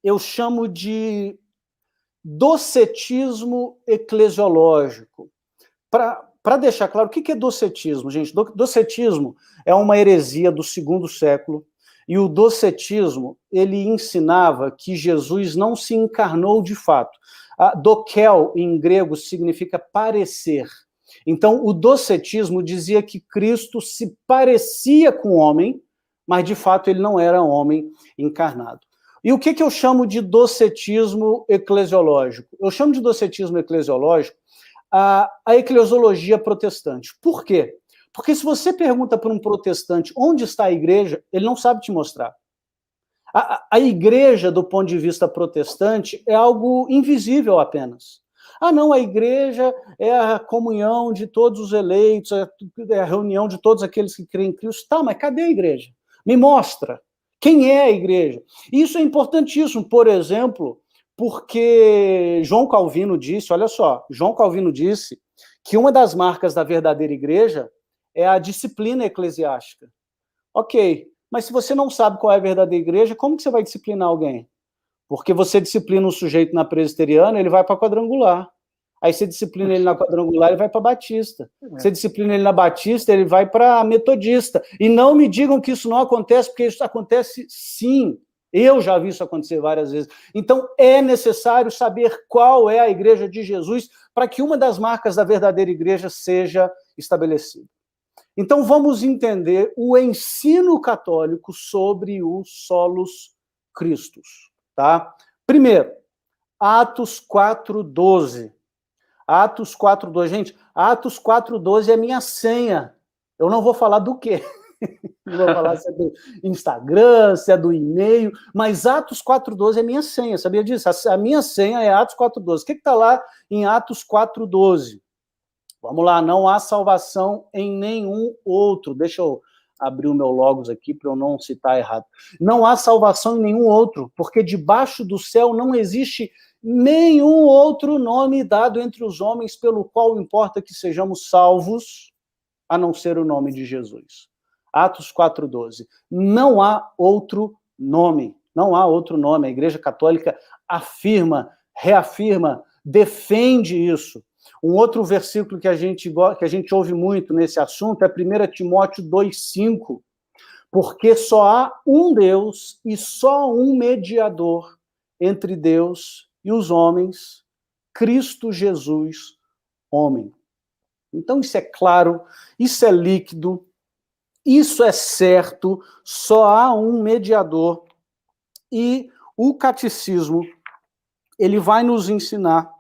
eu chamo de docetismo eclesiológico. Para deixar claro, o que é docetismo, gente? Docetismo é uma heresia do segundo século, e o docetismo, ele ensinava que Jesus não se encarnou de fato. Dokel, em grego, significa parecer. Então, o docetismo dizia que Cristo se parecia com o homem, mas, de fato, ele não era homem encarnado. E o que eu chamo de docetismo eclesiológico? Eu chamo de docetismo eclesiológico a eclesiologia protestante. Por quê? Porque se você pergunta para um protestante onde está a igreja, ele não sabe te mostrar. A igreja, do ponto de vista protestante, é algo invisível apenas. Não, a igreja é a comunhão de todos os eleitos, é a reunião de todos aqueles que creem em Cristo. Tá, mas cadê a igreja? Me mostra. Quem é a igreja? Isso é importantíssimo, por exemplo, porque João Calvino disse, olha só, João Calvino disse que uma das marcas da verdadeira igreja é a disciplina eclesiástica. Ok, mas se você não sabe qual é a verdadeira igreja, como que você vai disciplinar alguém? Porque você disciplina um sujeito na presbiteriana, ele vai para a quadrangular. Aí você disciplina ele na quadrangular, ele vai para a batista. Você disciplina ele na batista, ele vai para a metodista. E não me digam que isso não acontece, porque isso acontece sim. Eu já vi isso acontecer várias vezes. Então, é necessário saber qual é a igreja de Jesus para que uma das marcas da verdadeira igreja seja estabelecida. Então, vamos entender o ensino católico sobre o solos Christus. tá? Primeiro, Atos 4:12. Atos 4:12. Gente, Atos 4:12 é minha senha. Eu não vou falar do quê. Não vou falar se é do Instagram, se é do e-mail, mas Atos 4:12 é minha senha, sabia disso? A minha senha é Atos 4:12. O que está lá em Atos 4:12? Vamos lá, não há salvação em nenhum outro. Deixa eu abrir o meu logos aqui para eu não citar errado. Não há salvação em nenhum outro, porque debaixo do céu não existe nenhum outro nome dado entre os homens pelo qual importa que sejamos salvos, a não ser o nome de Jesus. Atos 4:12. Não há outro nome. Não há outro nome. A Igreja Católica afirma, reafirma, defende isso. Um outro versículo que a gente ouve muito nesse assunto é 1 Timóteo 2:5. Porque só há um Deus e só um mediador entre Deus e os homens, Cristo Jesus, homem. Então isso é claro, isso é líquido, isso é certo, só há um mediador. E o catecismo, ele vai nos ensinar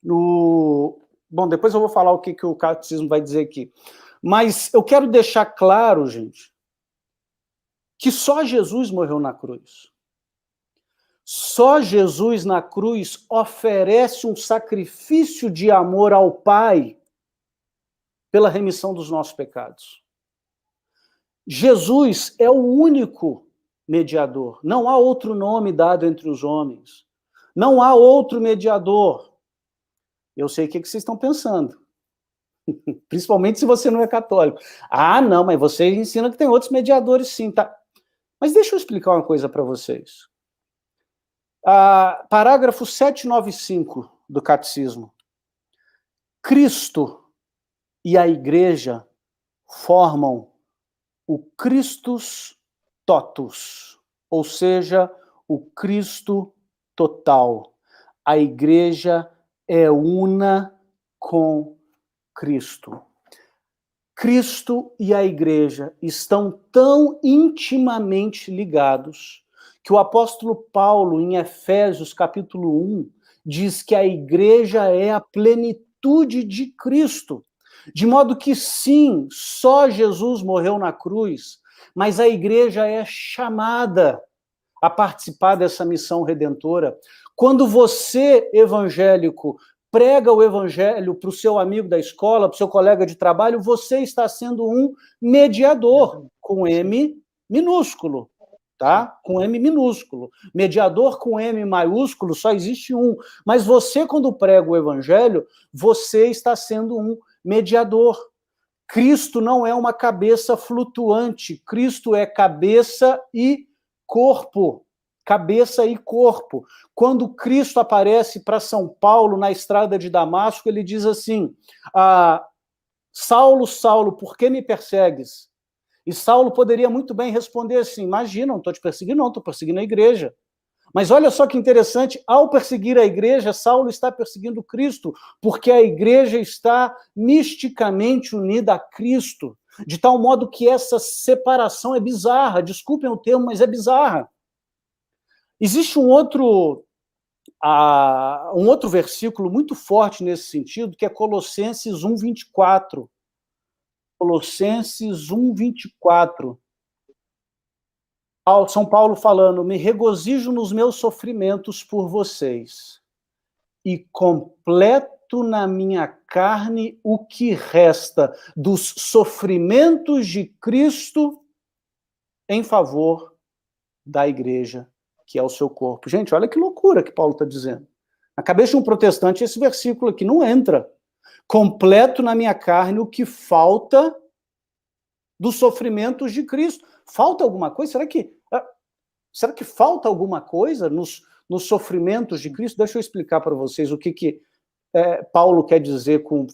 no... Bom, depois eu vou falar o que o catecismo vai dizer aqui. Mas eu quero deixar claro, gente, que só Jesus morreu na cruz. Só Jesus na cruz oferece um sacrifício de amor ao Pai pela remissão dos nossos pecados. Jesus é o único mediador. Não há outro nome dado entre os homens. Não há outro mediador. Eu sei o que vocês estão pensando. Principalmente se você não é católico. Ah, não, mas você ensina que tem outros mediadores sim, tá? Mas deixa eu explicar uma coisa para vocês. Parágrafo 795 do Catecismo. Cristo e a Igreja formam o Christus totus, ou seja, o Cristo total. A Igreja é una com Cristo. Cristo e a Igreja estão tão intimamente ligados que o apóstolo Paulo, em Efésios capítulo 1, diz que a Igreja é a plenitude de Cristo. De modo que, sim, só Jesus morreu na cruz, mas a Igreja é chamada a participar dessa missão redentora. Quando você, evangélico, prega o evangelho para o seu amigo da escola, para o seu colega de trabalho, você está sendo um mediador, com M minúsculo, tá? Com M minúsculo. Mediador com M maiúsculo só existe um. Mas você, quando prega o evangelho, você está sendo um mediador. Cristo não é uma cabeça flutuante. Cristo é cabeça e corpo. Cabeça e corpo. Quando Cristo aparece para São Paulo na estrada de Damasco, ele diz assim: Saulo, Saulo, por que me persegues? E Saulo poderia muito bem responder assim: imagina, não estou te perseguindo, não, estou perseguindo a igreja. Mas olha só que interessante, ao perseguir a igreja, Saulo está perseguindo Cristo, porque a igreja está misticamente unida a Cristo, de tal modo que essa separação é bizarra. Desculpem o termo, mas é bizarra. Existe um outro versículo muito forte nesse sentido, que é Colossenses 1:24. Colossenses 1:24. São Paulo falando: me regozijo nos meus sofrimentos por vocês e completo na minha carne o que resta dos sofrimentos de Cristo em favor da igreja, que é o seu corpo. Gente, olha que loucura que Paulo está dizendo. Na cabeça de um protestante, esse versículo aqui não entra. Completo na minha carne o que falta dos sofrimentos de Cristo. Falta alguma coisa? Será que falta alguma coisa nos sofrimentos de Cristo? Deixa eu explicar para vocês o que Paulo quer dizer com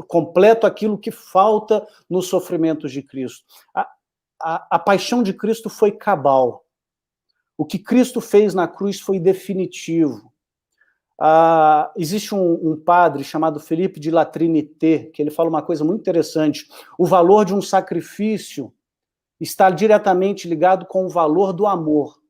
completo aquilo que falta nos sofrimentos de Cristo. A paixão de Cristo foi cabal. O que Cristo fez na cruz foi definitivo. Existe um padre chamado Felipe de La Trinité, que ele fala uma coisa muito interessante. O valor de um sacrifício está diretamente ligado com o valor do amor.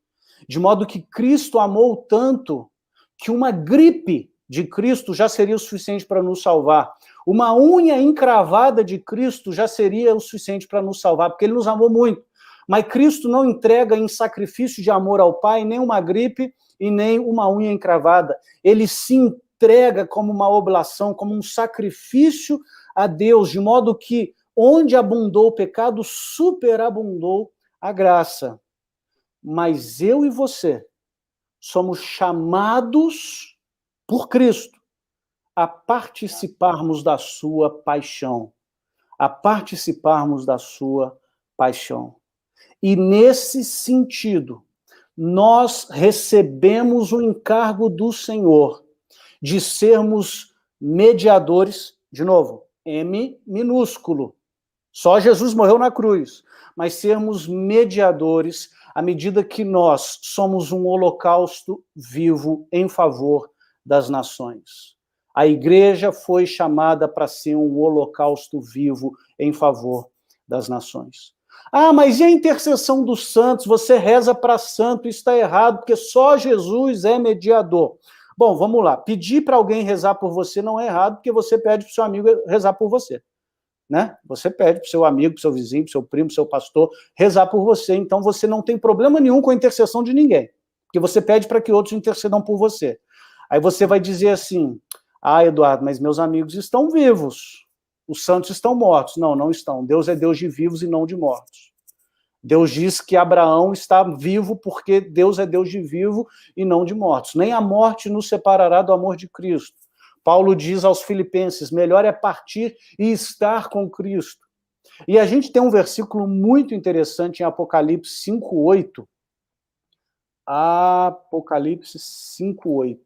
de modo que Cristo amou tanto que uma gripe de Cristo já seria o suficiente para nos salvar. Uma unha encravada de Cristo já seria o suficiente para nos salvar, porque ele nos amou muito. Mas Cristo não entrega em sacrifício de amor ao Pai nem uma gripe e nem uma unha encravada. Ele se entrega como uma oblação, como um sacrifício a Deus, de modo que onde abundou o pecado, superabundou a graça. Mas eu e você somos chamados por Cristo a participarmos da sua paixão. A participarmos da sua paixão. E nesse sentido, nós recebemos o encargo do Senhor de sermos mediadores, de novo, M minúsculo. Só Jesus morreu na cruz, mas sermos mediadores à medida que nós somos um holocausto vivo em favor das nações. A igreja foi chamada para ser um holocausto vivo em favor das nações. Ah, mas e a intercessão dos santos? Você reza para santo, isso está errado, porque só Jesus é mediador. Bom, vamos lá. Pedir para alguém rezar por você não é errado, porque você pede para o seu amigo rezar por você. Né? Você pede para o seu amigo, para o seu vizinho, para o seu primo, para o seu pastor rezar por você. Então você não tem problema nenhum com a intercessão de ninguém, porque você pede para que outros intercedam por você. Aí você vai dizer assim, ah, Eduardo, mas meus amigos estão vivos, os santos estão mortos. Não, não estão. Deus é Deus de vivos e não de mortos. Deus diz que Abraão está vivo porque Deus é Deus de vivo e não de mortos. Nem a morte nos separará do amor de Cristo. Paulo diz aos Filipenses, melhor é partir e estar com Cristo. E a gente tem um versículo muito interessante em Apocalipse 5:8. Apocalipse 5:8.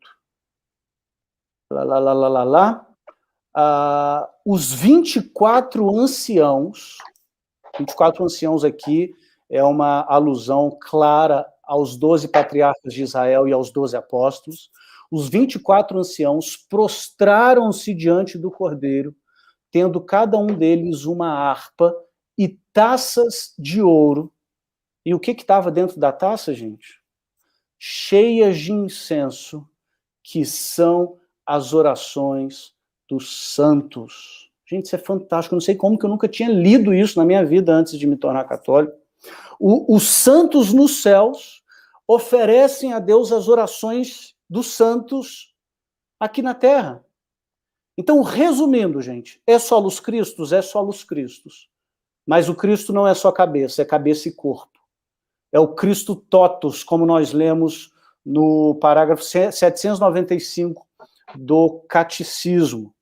Os 24 anciãos aqui é uma alusão clara aos 12 patriarcas de Israel e aos 12 apóstolos. Os 24 anciãos prostraram-se diante do Cordeiro, tendo cada um deles uma harpa e taças de ouro. E o que estava dentro da taça, gente? Cheias de incenso, que são as orações dos santos. Gente, isso é fantástico. Eu não sei como que eu nunca tinha lido isso na minha vida antes de me tornar católico. Os santos nos céus oferecem a Deus as orações dos santos aqui na Terra. Então, resumindo, gente, é solos Cristos? É solos Cristos. Mas o Cristo não é só cabeça, é cabeça e corpo. É o Cristo totus, como nós lemos no parágrafo 795 do Catecismo.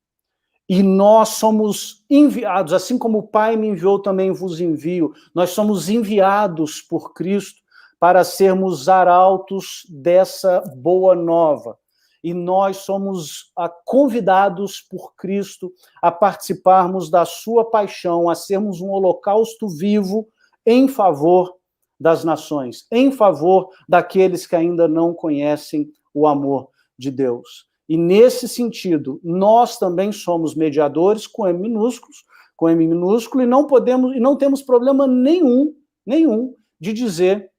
E nós somos enviados, assim como o Pai me enviou, também vos envio. Nós somos enviados por Cristo para sermos arautos dessa boa nova. E nós somos convidados por Cristo a participarmos da sua paixão, a sermos um holocausto vivo em favor das nações, em favor daqueles que ainda não conhecem o amor de Deus. E nesse sentido, nós também somos mediadores com M minúsculo, e não temos problema nenhum de dizer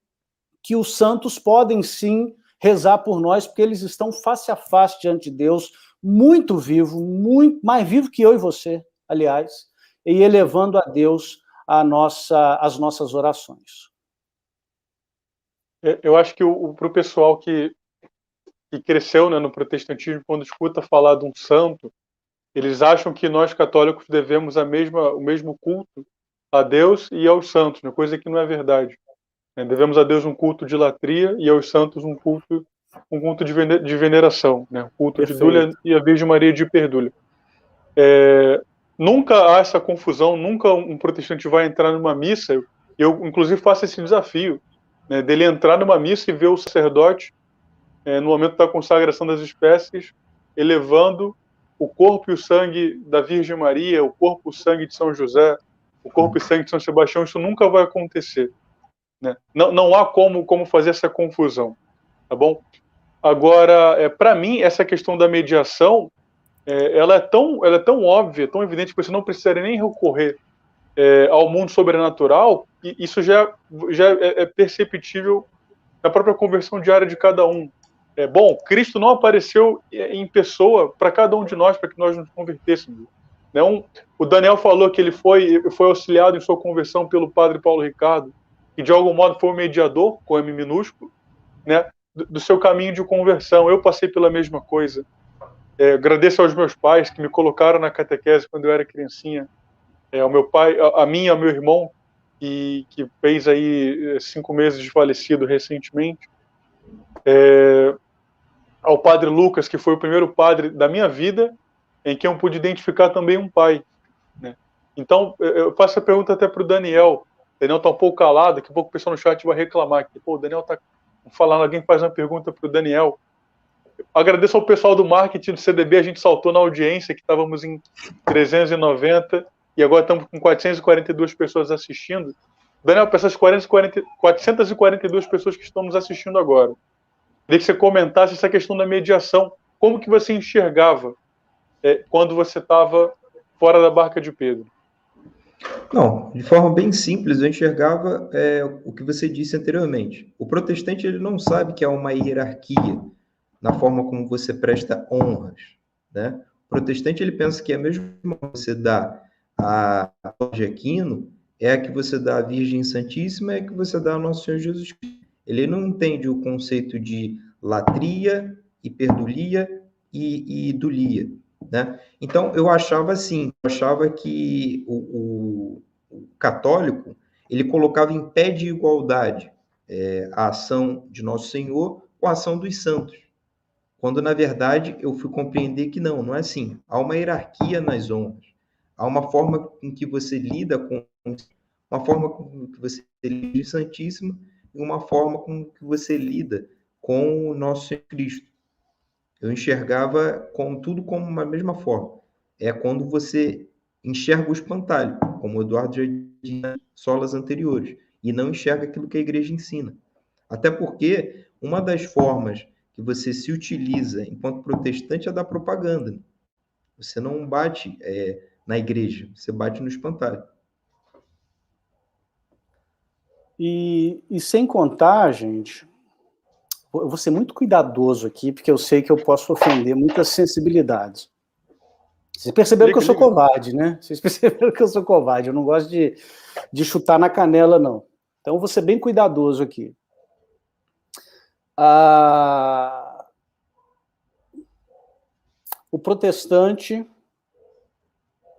que os santos podem sim rezar por nós, porque eles estão face a face diante de Deus, muito vivo, muito mais vivo que eu e você, aliás, e elevando a Deus as nossas orações. Eu acho que para o pessoal que cresceu, né, no protestantismo, quando escuta falar de um santo, eles acham que nós católicos devemos o mesmo culto a Deus e aos santos, né, coisa que não é verdade. Devemos a Deus um culto de latria e aos santos um culto de veneração, né, um culto Perfeito. De Dúlia e a Virgem Maria de Perdúlia. Nunca há essa confusão, nunca um protestante vai entrar numa missa, eu inclusive faço esse desafio, né, dele entrar numa missa e ver o sacerdote no momento da consagração das espécies, elevando o corpo e o sangue da Virgem Maria, o corpo e o sangue de São José, o corpo e sangue de São Sebastião. Isso nunca vai acontecer, né? Não há como fazer essa confusão, tá bom? Agora, para mim, essa questão da mediação, ela é tão óbvia, tão evidente, que você não precisaria nem recorrer ao mundo sobrenatural, e isso já é perceptível na própria conversão diária de cada um. Bom, Cristo não apareceu em pessoa para cada um de nós, para que nós nos convertêssemos. O Daniel falou que ele foi auxiliado em sua conversão pelo padre Paulo Ricardo, que de algum modo foi o mediador, com M minúsculo, né, do seu caminho de conversão. Eu passei pela mesma coisa. Agradeço aos meus pais que me colocaram na catequese quando eu era criancinha. Ao meu pai, a mim e ao meu irmão, que fez aí 5 meses de falecido recentemente. Ao padre Lucas, que foi o primeiro padre da minha vida, em quem eu pude identificar também um pai, né? Então, eu faço a pergunta até para o Daniel. O Daniel está um pouco calado, daqui a pouco o pessoal no chat vai reclamar que o Daniel está falando, alguém faz uma pergunta para o Daniel. Agradeço ao pessoal do marketing do CDB, a gente saltou na audiência, que estávamos em 390 e agora estamos com 442 pessoas assistindo. Daniel, para essas 442 pessoas que estão nos assistindo agora, queria que você comentasse essa questão da mediação. Como que você enxergava quando você estava fora da barca de Pedro? Não, de forma bem simples, eu enxergava o que você disse anteriormente. O protestante ele não sabe que há uma hierarquia na forma como você presta honras, né? O protestante ele pensa que a mesma que você dá a de Aquino é a que você dá à Virgem Santíssima, é a que você dá ao Nosso Senhor Jesus Cristo. Ele não entende o conceito de latria, hiperdulia e idulia, né? Então, eu achava assim, que o católico, ele colocava em pé de igualdade a ação de Nosso Senhor com a ação dos santos. Quando, na verdade, eu fui compreender que não é assim. Há uma hierarquia nas honras. Há uma forma em que você lida com... Uma forma com que você lida com o Santíssimo e uma forma com que você lida com o Nosso Senhor Cristo. Eu enxergava tudo como uma mesma forma. É quando você enxerga o espantalho, como o Eduardo já disse nas solas anteriores, e não enxerga aquilo que a igreja ensina. Até porque uma das formas que você se utiliza enquanto protestante é da propaganda. Você não bate na igreja, você bate no espantalho. E sem contar, gente, eu vou ser muito cuidadoso aqui, porque eu sei que eu posso ofender muitas sensibilidades. Vocês perceberam que eu sou covarde, né? Vocês perceberam que eu sou covarde, eu não gosto de chutar na canela, não. Então, eu vou ser bem cuidadoso aqui. O protestante...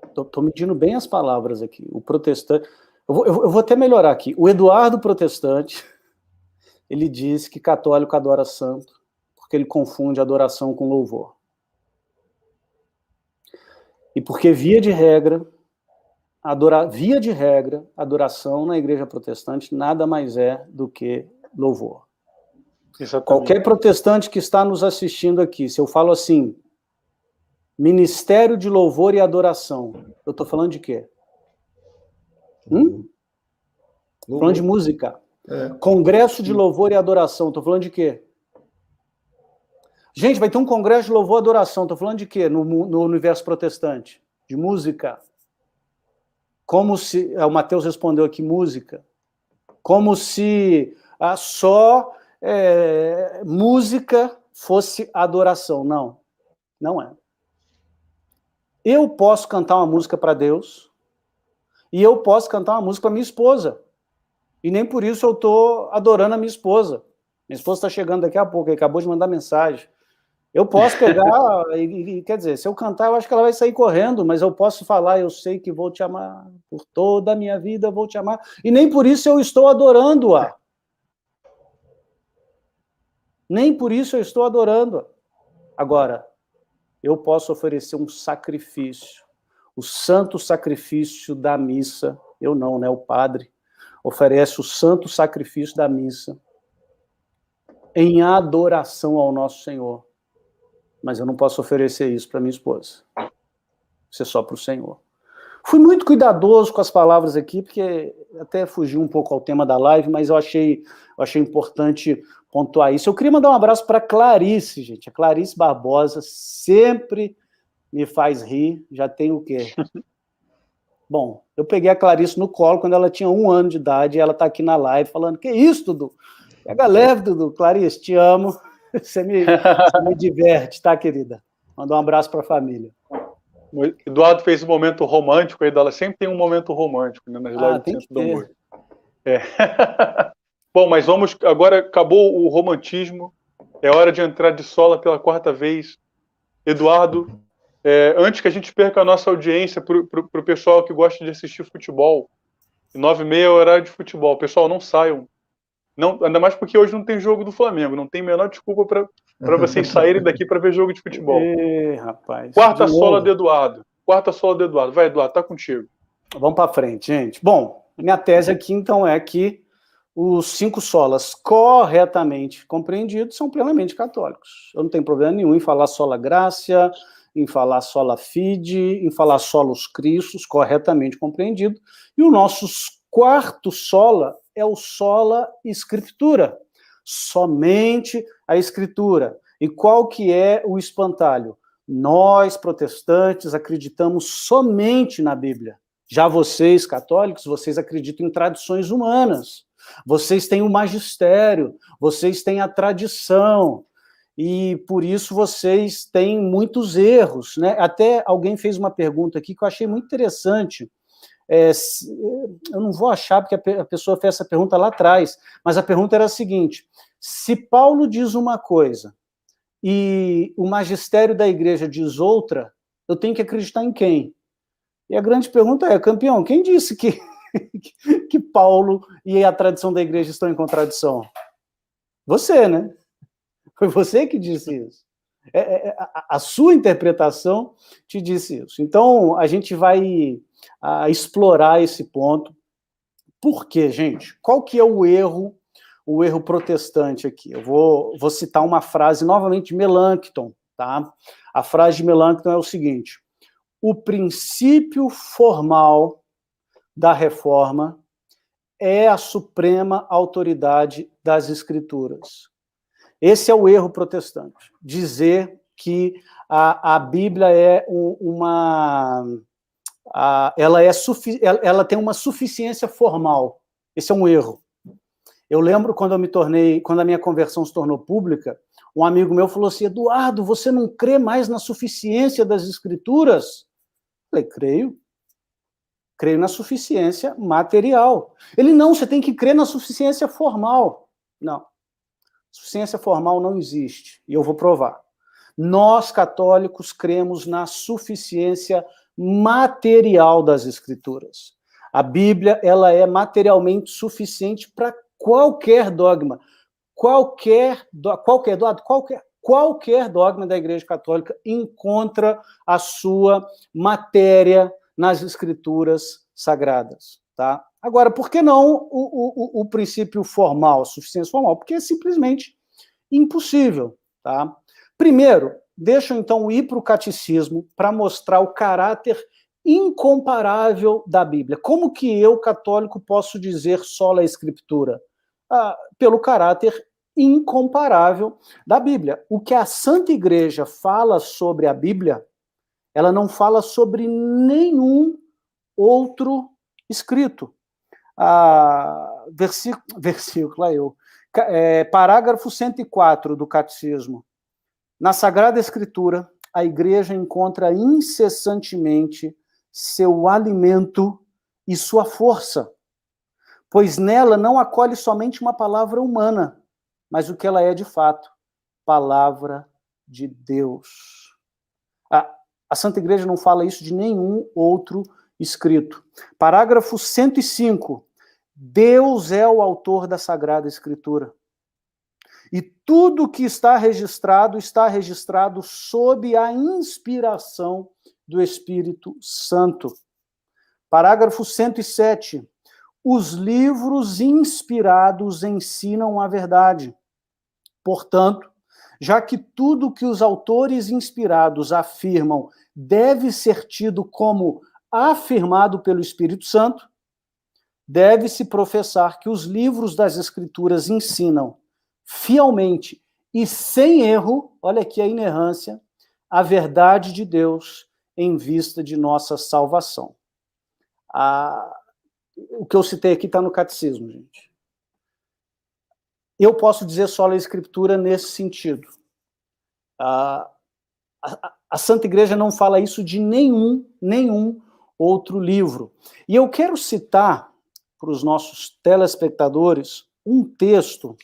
Estou medindo bem as palavras aqui. O protestante... Eu vou até melhorar aqui. O Eduardo Protestante, ele diz que católico adora santo, porque ele confunde adoração com louvor. E porque, via de regra, adoração na igreja protestante nada mais é do que louvor. Exatamente. Qualquer protestante que está nos assistindo aqui, se eu falo assim, ministério de louvor e adoração, eu estou falando de quê? Falando de música. Congresso de louvor e adoração, estou falando de quê? Gente, vai ter um congresso de louvor e adoração, estou falando de quê no universo protestante? De música. Como se... O Mateus respondeu aqui, música. Como se só música fosse adoração. Não, não é. Eu posso cantar uma música para Deus e eu posso cantar uma música para minha esposa. E nem por isso eu estou adorando a minha esposa. Minha esposa está chegando daqui a pouco, acabou de mandar mensagem. Eu posso pegar, quer dizer, se eu cantar, eu acho que ela vai sair correndo, mas eu posso falar, eu sei que vou te amar, por toda a minha vida vou te amar, e nem por isso eu estou adorando-a. Nem por isso eu estou adorando-a. Agora, eu posso oferecer um sacrifício, o santo sacrifício da missa, eu não, né, o padre, oferece o santo sacrifício da missa, em adoração ao nosso Senhor. Mas eu não posso oferecer isso para minha esposa. Isso é só para o Senhor. Fui muito cuidadoso com as palavras aqui, porque até fugi um pouco ao tema da live, mas eu achei importante pontuar isso. Eu queria mandar um abraço para a Clarice, gente. A Clarice Barbosa sempre me faz rir. Já tem o quê? Bom, eu peguei a Clarice no colo quando ela tinha 1 ano de idade, e ela está aqui na live falando, que isso, Dudu? Pega leve, Dudu. Clarice, te amo. Você me diverte, tá, querida? Manda um abraço para a família. O Eduardo fez um momento romântico aí dela. Sempre tem um momento romântico, né, nas lives do Tem que Centro do Amor. ter. Bom, mas vamos... Agora acabou o romantismo. É hora de entrar de sola pela quarta vez. Eduardo, antes que a gente perca a nossa audiência para o pessoal que gosta de assistir futebol, 9h30 é o horário de futebol. Pessoal, não saiam. Não, ainda mais porque hoje não tem jogo do Flamengo. Não tem a menor desculpa para vocês saírem daqui para ver jogo de futebol. Rapaz. Quarta sola do Eduardo. Quarta sola do Eduardo. Vai, Eduardo, tá contigo. Vamos para frente, gente. Bom, minha tese aqui, então, é que os 5 solas corretamente compreendidos são plenamente católicos. Eu não tenho problema nenhum em falar sola gracia, em falar sola fide, em falar solos Christus, corretamente compreendido. E o nosso quarto sola é o sola escritura. Somente a escritura. E qual que é o espantalho? Nós, protestantes, acreditamos somente na Bíblia. Já vocês, católicos, vocês acreditam em tradições humanas. Vocês têm o magistério, vocês têm a tradição, e por isso vocês têm muitos erros, né? Até alguém fez uma pergunta aqui que eu achei muito interessante. Eu não vou achar, porque a pessoa fez essa pergunta lá atrás, mas a pergunta era a seguinte: se Paulo diz uma coisa e o magistério da igreja diz outra, eu tenho que acreditar em quem? E a grande pergunta é, campeão, quem disse que Paulo e a tradição da igreja estão em contradição? Você, né? Foi você que disse isso. A sua interpretação te disse isso. Então, a gente vai explorar esse ponto. Por quê, gente? Qual que é o erro protestante aqui? Eu vou citar uma frase novamente de Melanchthon, tá? A frase de Melanchthon é o seguinte: o princípio formal da reforma é a suprema autoridade das escrituras. Esse é o erro protestante, dizer que a Bíblia é ela tem uma suficiência formal. Esse é um erro. Eu lembro quando a minha conversão se tornou pública, um amigo meu falou assim: Eduardo, você não crê mais na suficiência das escrituras? Eu falei, creio na suficiência material. Ele, não, você tem que crer na suficiência formal. Não. Suficiência formal não existe, e eu vou provar. Nós, católicos, cremos na suficiência material das Escrituras. A Bíblia, ela é materialmente suficiente para qualquer dogma. Qualquer dogma da Igreja Católica encontra a sua matéria nas Escrituras Sagradas, tá? Agora, por que não o princípio formal, a suficiência formal? Porque é simplesmente impossível, tá? Primeiro, deixa eu então ir para o catecismo para mostrar o caráter incomparável da Bíblia. Como que eu, católico, posso dizer sola escritura? Pelo caráter incomparável da Bíblia. O que a Santa Igreja fala sobre a Bíblia, ela não fala sobre nenhum outro escrito. Parágrafo 104 do Catecismo. Na Sagrada Escritura, a Igreja encontra incessantemente seu alimento e sua força, pois nela não acolhe somente uma palavra humana, mas o que ela é de fato, palavra de Deus. A Santa Igreja não fala isso de nenhum outro escrito. Parágrafo 105. Deus é o autor da Sagrada Escritura. E tudo que está registrado sob a inspiração do Espírito Santo. Parágrafo 107. Os livros inspirados ensinam a verdade. Portanto, já que tudo que os autores inspirados afirmam deve ser tido como afirmado pelo Espírito Santo, deve-se professar que os livros das Escrituras ensinam fielmente e sem erro, olha aqui a inerrância, a verdade de Deus em vista de nossa salvação. O que eu citei aqui está no catecismo, gente. Eu posso dizer sola escritura nesse sentido. A Santa Igreja não fala isso de nenhum outro livro. E eu quero citar para os nossos telespectadores um texto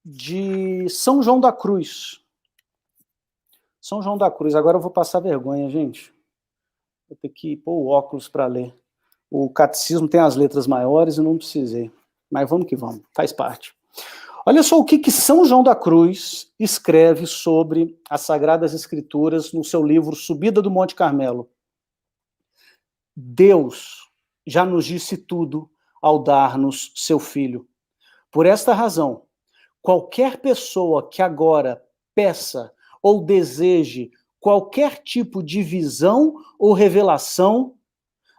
de São João da Cruz. São João da Cruz. Agora eu vou passar vergonha, gente. Vou ter que pôr o óculos para ler. O catecismo tem as letras maiores e não precisei. Mas vamos que vamos, faz parte. Olha só o que São João da Cruz escreve sobre as Sagradas Escrituras no seu livro Subida do Monte Carmelo. Deus já nos disse tudo ao dar-nos seu Filho. Por esta razão, qualquer pessoa que agora peça ou deseje qualquer tipo de visão ou revelação,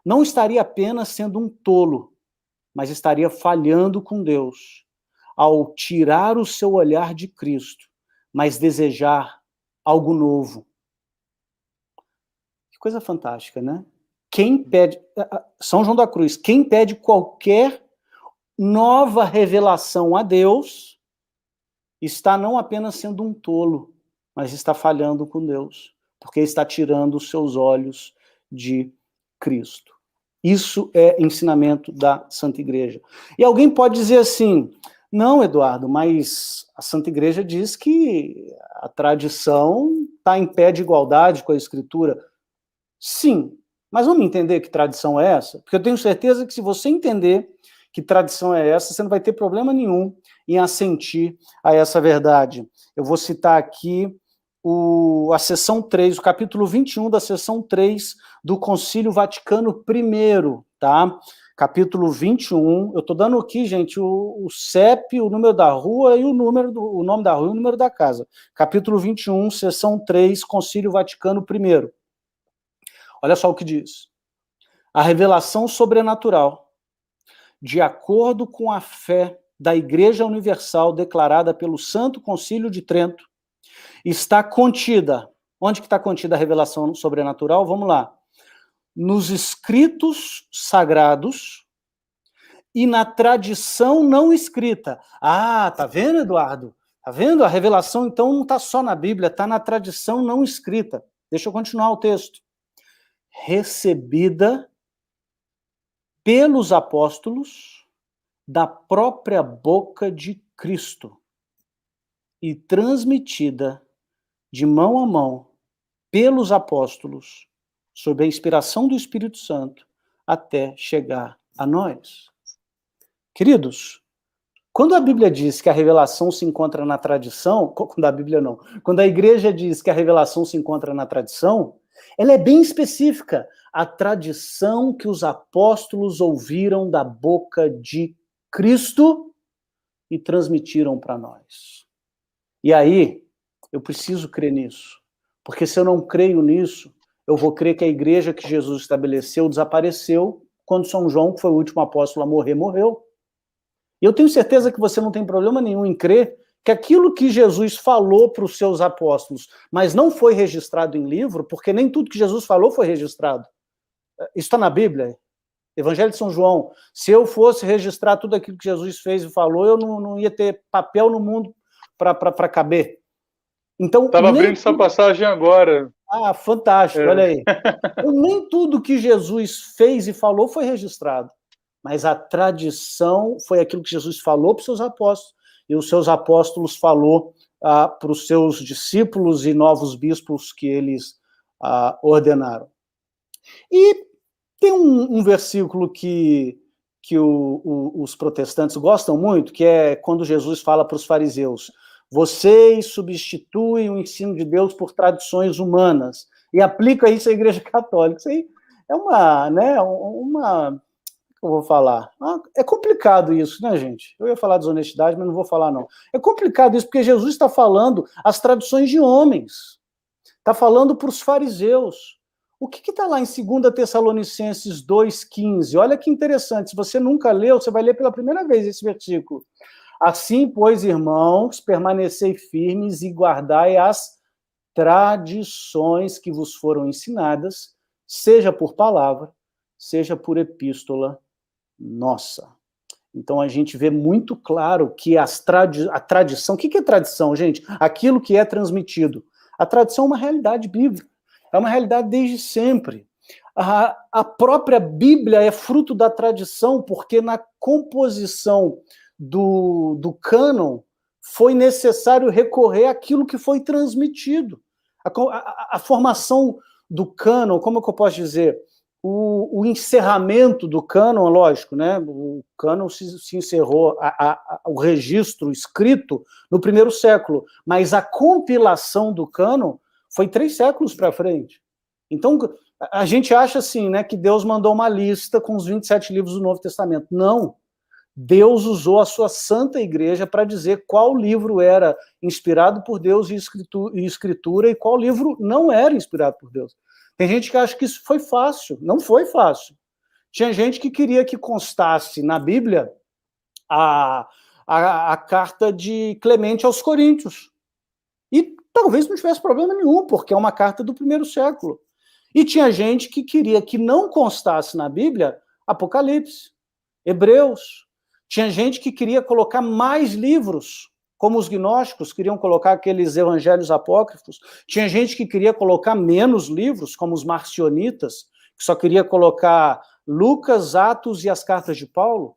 não estaria apenas sendo um tolo, mas estaria falhando com Deus, ao tirar o seu olhar de Cristo, mas desejar algo novo. Que coisa fantástica, né? Quem pede, São João da Cruz, quem pede qualquer nova revelação a Deus, está não apenas sendo um tolo, mas está falhando com Deus, porque está tirando os seus olhos de Cristo. Isso é ensinamento da Santa Igreja. E alguém pode dizer assim, não, Eduardo, mas a Santa Igreja diz que a tradição está em pé de igualdade com a Escritura. Sim, mas vamos entender que tradição é essa? Porque eu tenho certeza que se você entender que tradição é essa, você não vai ter problema nenhum em assentir a essa verdade. Eu vou citar aqui a seção 3, o capítulo 21 da seção 3 do Concílio Vaticano I, tá? Capítulo 21, eu estou dando aqui, gente, o CEP, o número da rua e o nome da rua e o número da casa. Capítulo 21, seção 3, Concílio Vaticano I. Olha só o que diz. A revelação sobrenatural, de acordo com a fé da Igreja Universal declarada pelo Santo Concílio de Trento, está contida. Onde que está contida a revelação sobrenatural? Vamos lá. Nos escritos sagrados e na tradição não escrita. Ah, tá vendo, Eduardo? Tá vendo? A revelação, então, não está só na Bíblia, está na tradição não escrita. Deixa eu continuar o texto. Recebida pelos apóstolos da própria boca de Cristo e transmitida de mão a mão pelos apóstolos, sob a inspiração do Espírito Santo, até chegar a nós. Queridos, quando a Bíblia diz que a revelação se encontra na tradição, quando a Bíblia não, quando a igreja diz que a revelação se encontra na tradição, ela é bem específica, a tradição que os apóstolos ouviram da boca de Cristo e transmitiram para nós. E aí, eu preciso crer nisso, porque se eu não creio nisso, eu vou crer que a igreja que Jesus estabeleceu desapareceu quando São João, que foi o último apóstolo a morrer, morreu. E eu tenho certeza que você não tem problema nenhum em crer que aquilo que Jesus falou para os seus apóstolos, mas não foi registrado em livro, porque nem tudo que Jesus falou foi registrado. Isso está na Bíblia, Evangelho de São João. Se eu fosse registrar tudo aquilo que Jesus fez e falou, eu não ia ter papel no mundo para caber. Então, estava abrindo essa passagem agora. Ah, fantástico, olha aí. Então, nem tudo que Jesus fez e falou foi registrado, mas a tradição foi aquilo que Jesus falou para os seus apóstolos, e os seus apóstolos falou para os seus discípulos e novos bispos que eles ordenaram. E tem um versículo que os protestantes gostam muito, que é quando Jesus fala para os fariseus: vocês substituem o ensino de Deus por tradições humanas e aplicam isso à Igreja Católica. Isso aí é eu vou falar? É complicado isso, né, gente? Eu ia falar desonestidade, mas não vou falar, não. É complicado isso, porque Jesus está falando as tradições de homens. Está falando para os fariseus. O que está lá em 2 Tessalonicenses 2,15? Olha que interessante. Se você nunca leu, você vai ler pela primeira vez esse versículo. Assim, pois, irmãos, permanecei firmes e guardai as tradições que vos foram ensinadas, seja por palavra, seja por epístola nossa. Então a gente vê muito claro que a tradição... O que é tradição, gente? Aquilo que é transmitido. A tradição é uma realidade bíblica. É uma realidade desde sempre. A própria Bíblia é fruto da tradição, porque na composição do cânon foi necessário recorrer àquilo que foi transmitido. A formação do cânon, como é que eu posso dizer? O encerramento do cânon, lógico, né? O cânon se encerrou, o registro escrito no primeiro século, mas a compilação do cânon foi 3 séculos para frente. Então, a gente acha assim, né, que Deus mandou uma lista com os 27 livros do Novo Testamento. Não. Deus usou a sua santa igreja para dizer qual livro era inspirado por Deus e escritura e qual livro não era inspirado por Deus. Tem gente que acha que isso foi fácil. Não foi fácil. Tinha gente que queria que constasse na Bíblia a carta de Clemente aos Coríntios. E talvez não tivesse problema nenhum, porque é uma carta do primeiro século. E tinha gente que queria que não constasse na Bíblia Apocalipse, Hebreus. Tinha gente que queria colocar mais livros, como os gnósticos queriam colocar aqueles evangelhos apócrifos. Tinha gente que queria colocar menos livros, como os marcionitas, que só queria colocar Lucas, Atos e as cartas de Paulo.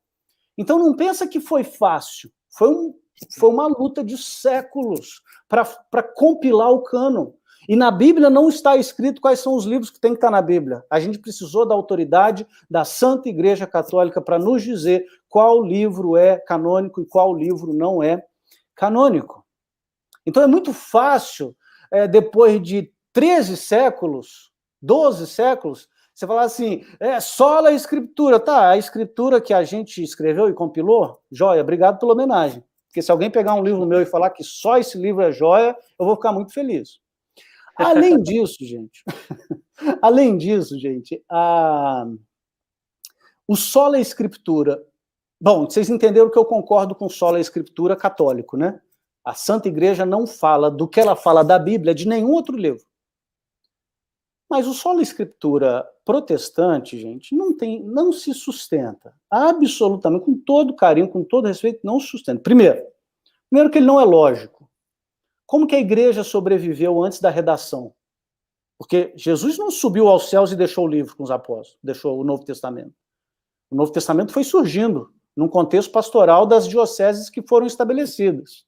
Então não pensa que foi fácil. Foi uma luta de séculos para compilar o cânon. E na Bíblia não está escrito quais são os livros que tem que estar na Bíblia. A gente precisou da autoridade da Santa Igreja Católica para nos dizer qual livro é canônico e qual livro não é canônico. Então é muito fácil, depois de 13 séculos, 12 séculos, você falar assim, sola a Escritura. Tá, a Escritura que a gente escreveu e compilou, joia, obrigado pela homenagem. Porque se alguém pegar um livro meu e falar que só esse livro é joia, eu vou ficar muito feliz. Além disso, gente, o sola escritura... Bom, vocês entenderam que eu concordo com o sola escritura católico, né? A Santa Igreja não fala do que ela fala da Bíblia de nenhum outro livro. Mas o sola escritura protestante, gente, não se sustenta. Absolutamente, com todo carinho, com todo respeito, não se sustenta. Primeiro que ele não é lógico. Como que a igreja sobreviveu antes da redação? Porque Jesus não subiu aos céus e deixou o livro com os apóstolos, deixou o Novo Testamento. O Novo Testamento foi surgindo num contexto pastoral das dioceses que foram estabelecidas.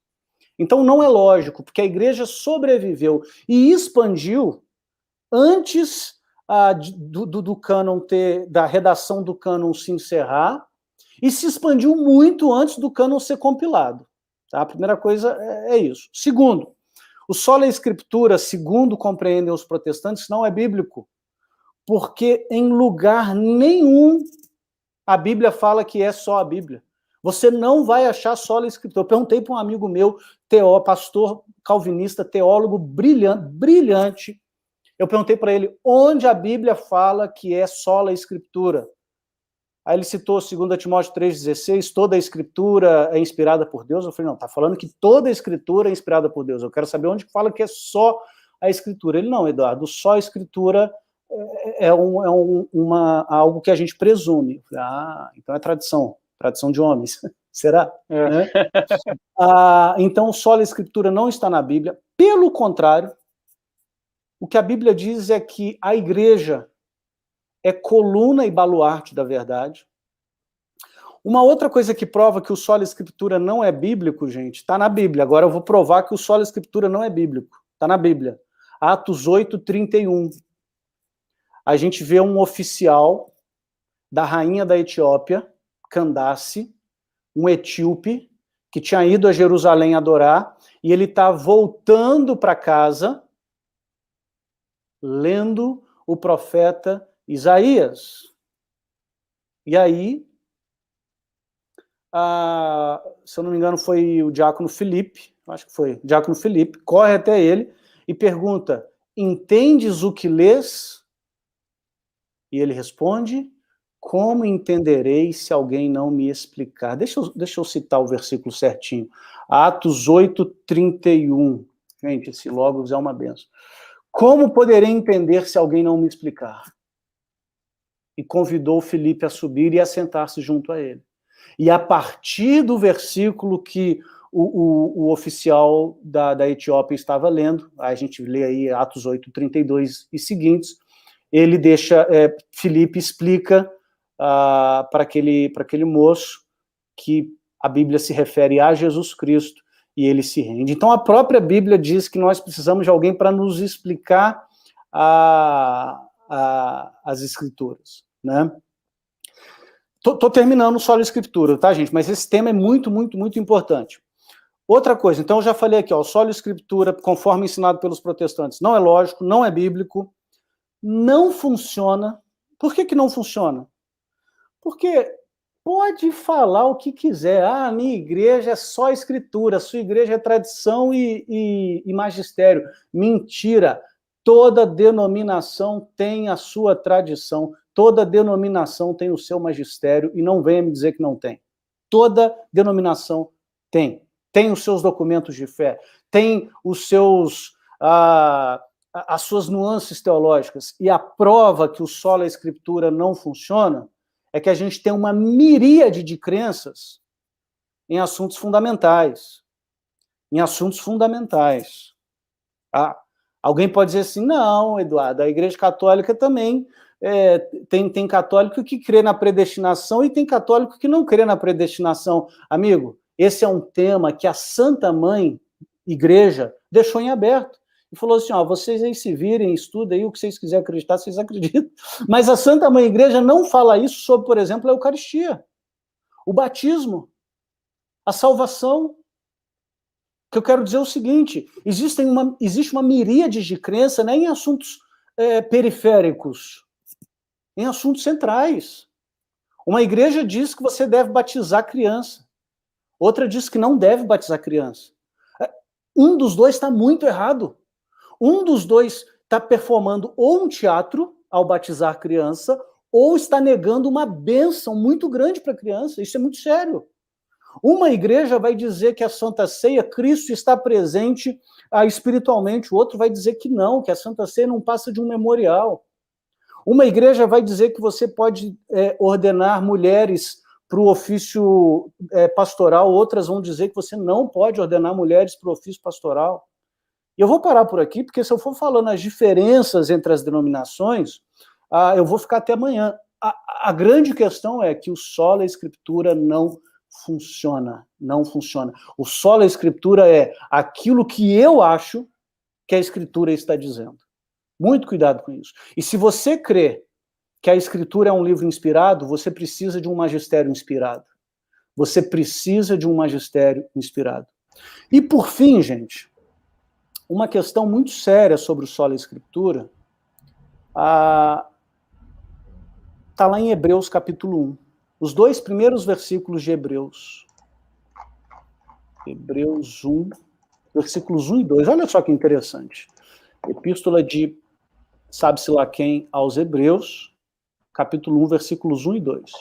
Então não é lógico, porque a igreja sobreviveu e expandiu antes do cânon da redação do cânon se encerrar, e se expandiu muito antes do cânon ser compilado. Tá? A primeira coisa é isso. Segundo, o sola escritura, segundo compreendem os protestantes, não é bíblico, porque em lugar nenhum a Bíblia fala que é só a Bíblia. Você não vai achar sola escritura. Eu perguntei para um amigo meu, pastor calvinista, teólogo brilhante, eu perguntei para ele onde a Bíblia fala que é sola escritura. Aí ele citou 2 Timóteo 3,16, toda a escritura é inspirada por Deus. Eu falei, não, está falando que toda a escritura é inspirada por Deus. Eu quero saber onde fala que é só a escritura. Ele, não, Eduardo, só a escritura é algo que a gente presume. Eu falei, então é tradição de homens. Será? Né? Então, só a escritura não está na Bíblia. Pelo contrário, o que a Bíblia diz é que a igreja é coluna e baluarte da verdade. Uma outra coisa que prova que o sola escritura não é bíblico, gente, está na Bíblia. Agora eu vou provar que o sola escritura não é bíblico. Está na Bíblia. Atos 8:31. A gente vê um oficial da rainha da Etiópia, Candace, um etíope, que tinha ido a Jerusalém adorar, e ele está voltando para casa, lendo o profeta Isaías. E aí, se eu não me engano, foi o diácono Filipe, acho que foi, o diácono Filipe, corre até ele e pergunta, entendes o que lês? E ele responde, como entenderei se alguém não me explicar? Deixa eu citar o versículo certinho. Atos 8:31. Gente, esse Logos é uma benção. Como poderei entender se alguém não me explicar? E convidou Filipe a subir e a sentar-se junto a ele. E a partir do versículo que o oficial da Etiópia estava lendo, a gente lê aí Atos 8:32 e seguintes, ele deixa, Filipe explica para aquele moço que a Bíblia se refere a Jesus Cristo, e ele se rende. Então a própria Bíblia diz que nós precisamos de alguém para nos explicar as Escrituras, né? Tô terminando só a Escritura, tá, gente? Mas esse tema é muito, muito, muito importante. Outra coisa, então eu já falei aqui, ó, solo Escritura, conforme ensinado pelos protestantes, não é lógico, não é bíblico, não funciona. Por que não funciona? Porque pode falar o que quiser. Ah, minha igreja é só Escritura, sua igreja é tradição e magistério. Mentira! Toda denominação tem a sua tradição, toda denominação tem o seu magistério, e não venha me dizer que não tem. Toda denominação tem. Tem os seus documentos de fé, tem os seus, as suas nuances teológicas, e a prova que o sola Escritura não funciona é que a gente tem uma miríade de crenças em assuntos fundamentais. Em assuntos fundamentais. Alguém pode dizer assim, não, Eduardo, a Igreja Católica também tem católico que crê na predestinação e tem católico que não crê na predestinação. Amigo, esse é um tema que a Santa Mãe Igreja deixou em aberto. E falou assim, ó, vocês aí se virem, estudem aí o que vocês quiserem acreditar, vocês acreditam. Mas a Santa Mãe Igreja não fala isso sobre, por exemplo, a Eucaristia, o batismo, a salvação. Que eu quero dizer o seguinte, existe uma miríade de crença, né, em assuntos periféricos, em assuntos centrais. Uma igreja diz que você deve batizar criança, outra diz que não deve batizar criança. Um dos dois está muito errado. Um dos dois está performando ou um teatro ao batizar criança, ou está negando uma bênção muito grande para a criança. Isso é muito sério. Uma igreja vai dizer que a Santa Ceia, Cristo está presente espiritualmente, o outro vai dizer que não, que a Santa Ceia não passa de um memorial. Uma igreja vai dizer que você pode ordenar mulheres para o ofício pastoral, outras vão dizer que você não pode ordenar mulheres para o ofício pastoral. E eu vou parar por aqui, porque se eu for falando as diferenças entre as denominações, eu vou ficar até amanhã. A grande questão é que o sola Escritura não funciona, não funciona. O sola Escritura é aquilo que eu acho que a Escritura está dizendo. Muito cuidado com isso. E se você crê que a Escritura é um livro inspirado, você precisa de um magistério inspirado. Você precisa de um magistério inspirado. E por fim, gente, uma questão muito séria sobre o sola Escritura está lá em Hebreus capítulo 1. Os 2 primeiros versículos de Hebreus. Hebreus 1, versículos 1 e 2. Olha só que interessante. Epístola de sabe-se lá quem aos Hebreus, capítulo 1, versículos 1 e 2.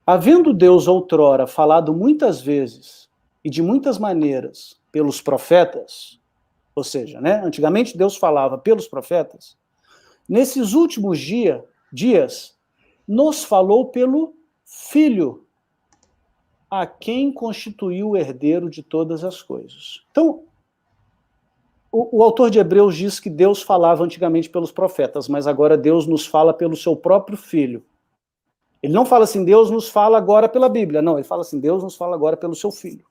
Havendo Deus outrora falado muitas vezes e de muitas maneiras pelos profetas, ou seja, né, antigamente Deus falava pelos profetas, nesses últimos dias nos falou pelo Filho, a quem constituiu o herdeiro de todas as coisas. Então, o autor de Hebreus diz que Deus falava antigamente pelos profetas, mas agora Deus nos fala pelo seu próprio Filho. Ele não fala assim, Deus nos fala agora pela Bíblia. Não, ele fala assim, Deus nos fala agora pelo seu Filho.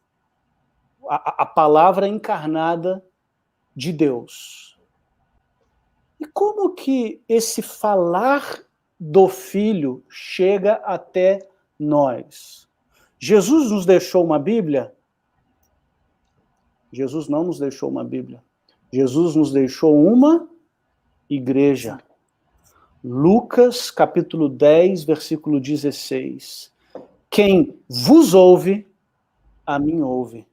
A palavra encarnada de Deus. E como que esse falar do Filho chega até nós? Jesus nos deixou uma Bíblia? Jesus não nos deixou uma Bíblia. Jesus nos deixou uma igreja. Lucas, capítulo 10, versículo 16. Quem vos ouve, a mim ouve.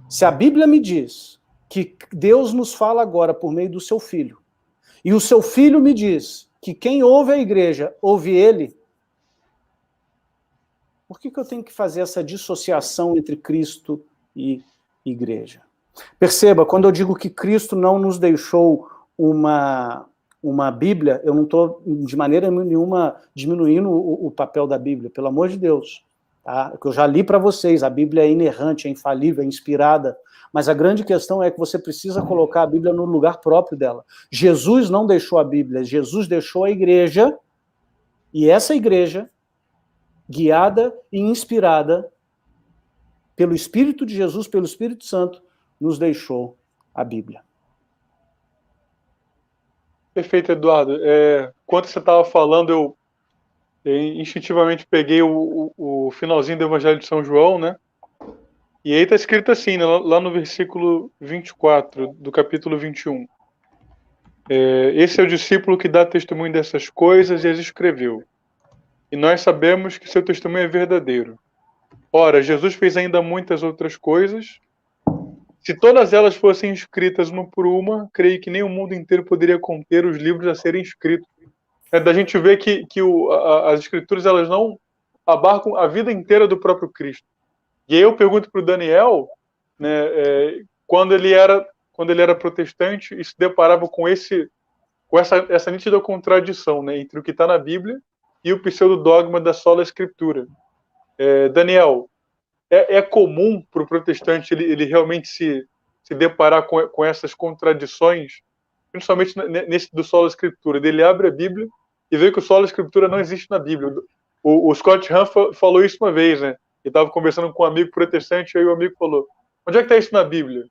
Se a Bíblia me diz que Deus nos fala agora por meio do seu Filho, e o seu Filho me diz que quem ouve a igreja, ouve ele, por que eu tenho que fazer essa dissociação entre Cristo e igreja? Perceba, quando eu digo que Cristo não nos deixou uma Bíblia, eu não estou de maneira nenhuma diminuindo o papel da Bíblia, pelo amor de Deus. tá? Que eu já li para vocês, a Bíblia é inerrante, é infalível, é inspirada, mas a grande questão é que você precisa colocar a Bíblia no lugar próprio dela. Jesus não deixou a Bíblia, Jesus deixou a igreja, e essa igreja, guiada e inspirada pelo Espírito de Jesus, pelo Espírito Santo, nos deixou a Bíblia. Perfeito, Eduardo. Enquanto você estava falando, eu instintivamente peguei o finalzinho do Evangelho de São João, né? E aí está escrito assim, né, lá no versículo 24 do capítulo 21. Esse é o discípulo que dá testemunho dessas coisas e as escreveu. E nós sabemos que seu testemunho é verdadeiro. Ora, Jesus fez ainda muitas outras coisas. Se todas elas fossem escritas uma por uma, creio que nem o mundo inteiro poderia conter os livros a serem escritos. Da gente ver que as escrituras elas não abarcam a vida inteira do próprio Cristo. E aí eu pergunto para o Daniel, né, quando ele era protestante e se deparava com essa nítida contradição, né, entre o que está na Bíblia e o pseudodogma da sola escritura. Daniel, é comum para o protestante ele realmente se deparar com essas contradições, principalmente nesse do sola escritura. Ele abre a Bíblia e vê que o sola escritura não existe na Bíblia. O Scott Hahn falou isso uma vez, né? Ele estava conversando com um amigo protestante e aí o amigo falou: onde é que está isso na Bíblia?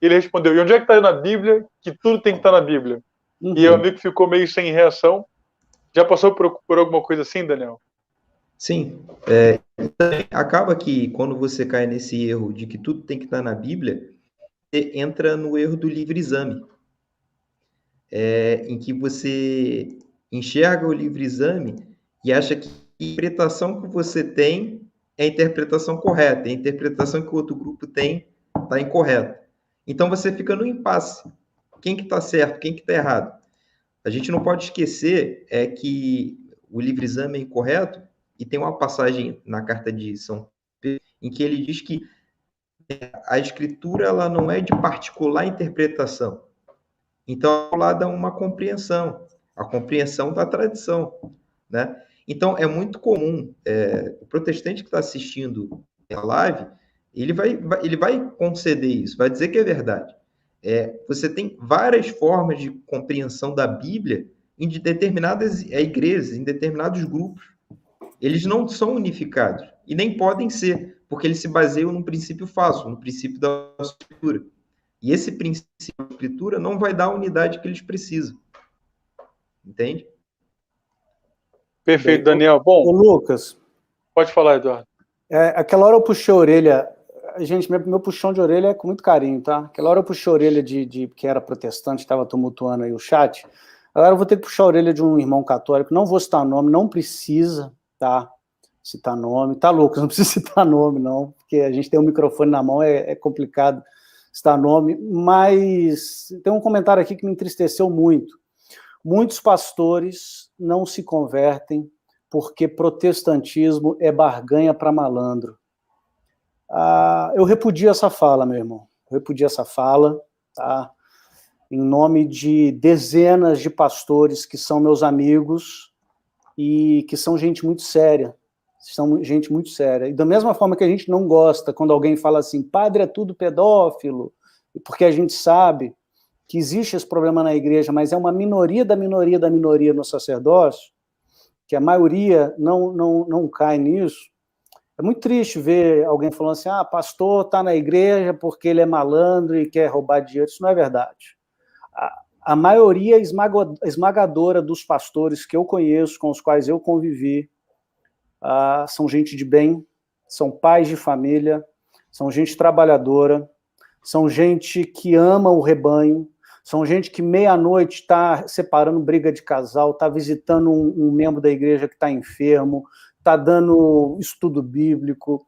E ele respondeu: e onde é que está na Bíblia que tudo tem que estar na Bíblia? Uhum. E o amigo ficou meio sem reação. Já passou por alguma coisa assim, Daniel? Sim. Acaba que quando você cai nesse erro de que tudo tem que estar na Bíblia, você entra no erro do livre-exame, em que você enxerga o livre-exame e acha que a interpretação que você tem é a interpretação correta, a interpretação que o outro grupo tem está incorreta. Então você fica no impasse. Quem que está certo, quem que está errado? A gente não pode esquecer que o livre-exame é incorreto, e tem uma passagem na carta de São Pedro em que ele diz que a escritura ela não é de particular interpretação. Então, ao lado é uma compreensão, a compreensão da tradição, né? Então, é muito comum, o protestante que está assistindo a live, ele vai conceder isso, vai dizer que é verdade. Você tem várias formas de compreensão da Bíblia em determinadas igrejas, em determinados grupos. Eles não são unificados, e nem podem ser, porque eles se baseiam num princípio falso, no princípio da escritura. E esse princípio da escritura não vai dar a unidade que eles precisam. Entende? Perfeito, Daniel. Bom, Lucas. Pode falar, Eduardo. Aquela hora eu puxei a orelha. Gente, meu puxão de orelha é com muito carinho, tá? Aquela hora eu puxei a orelha de que era protestante, estava tumultuando aí o chat. Agora eu vou ter que puxar a orelha de um irmão católico. Não vou citar nome, não precisa, tá? Citar nome. Tá, Lucas? Não precisa citar nome, não, porque a gente tem um microfone na mão, é complicado citar nome. Mas tem um comentário aqui que me entristeceu muito. Muitos pastores não se convertem porque protestantismo é barganha para malandro. Eu repudio essa fala, meu irmão. Eu repudio essa fala, tá? Em nome de dezenas de pastores que são meus amigos e que são gente muito séria. São gente muito séria. E da mesma forma que a gente não gosta quando alguém fala assim, padre é tudo pedófilo, porque a gente sabe que existe esse problema na igreja, mas é uma minoria da minoria da minoria no sacerdócio, que a maioria não cai nisso. É muito triste ver alguém falando assim, pastor está na igreja porque ele é malandro e quer roubar dinheiro. Isso não é verdade. A maioria esmagadora dos pastores que eu conheço, com os quais eu convivi, são gente de bem, são pais de família, são gente trabalhadora, são gente que ama o rebanho, são gente que meia-noite está separando briga de casal, está visitando um membro da igreja que está enfermo, está dando estudo bíblico.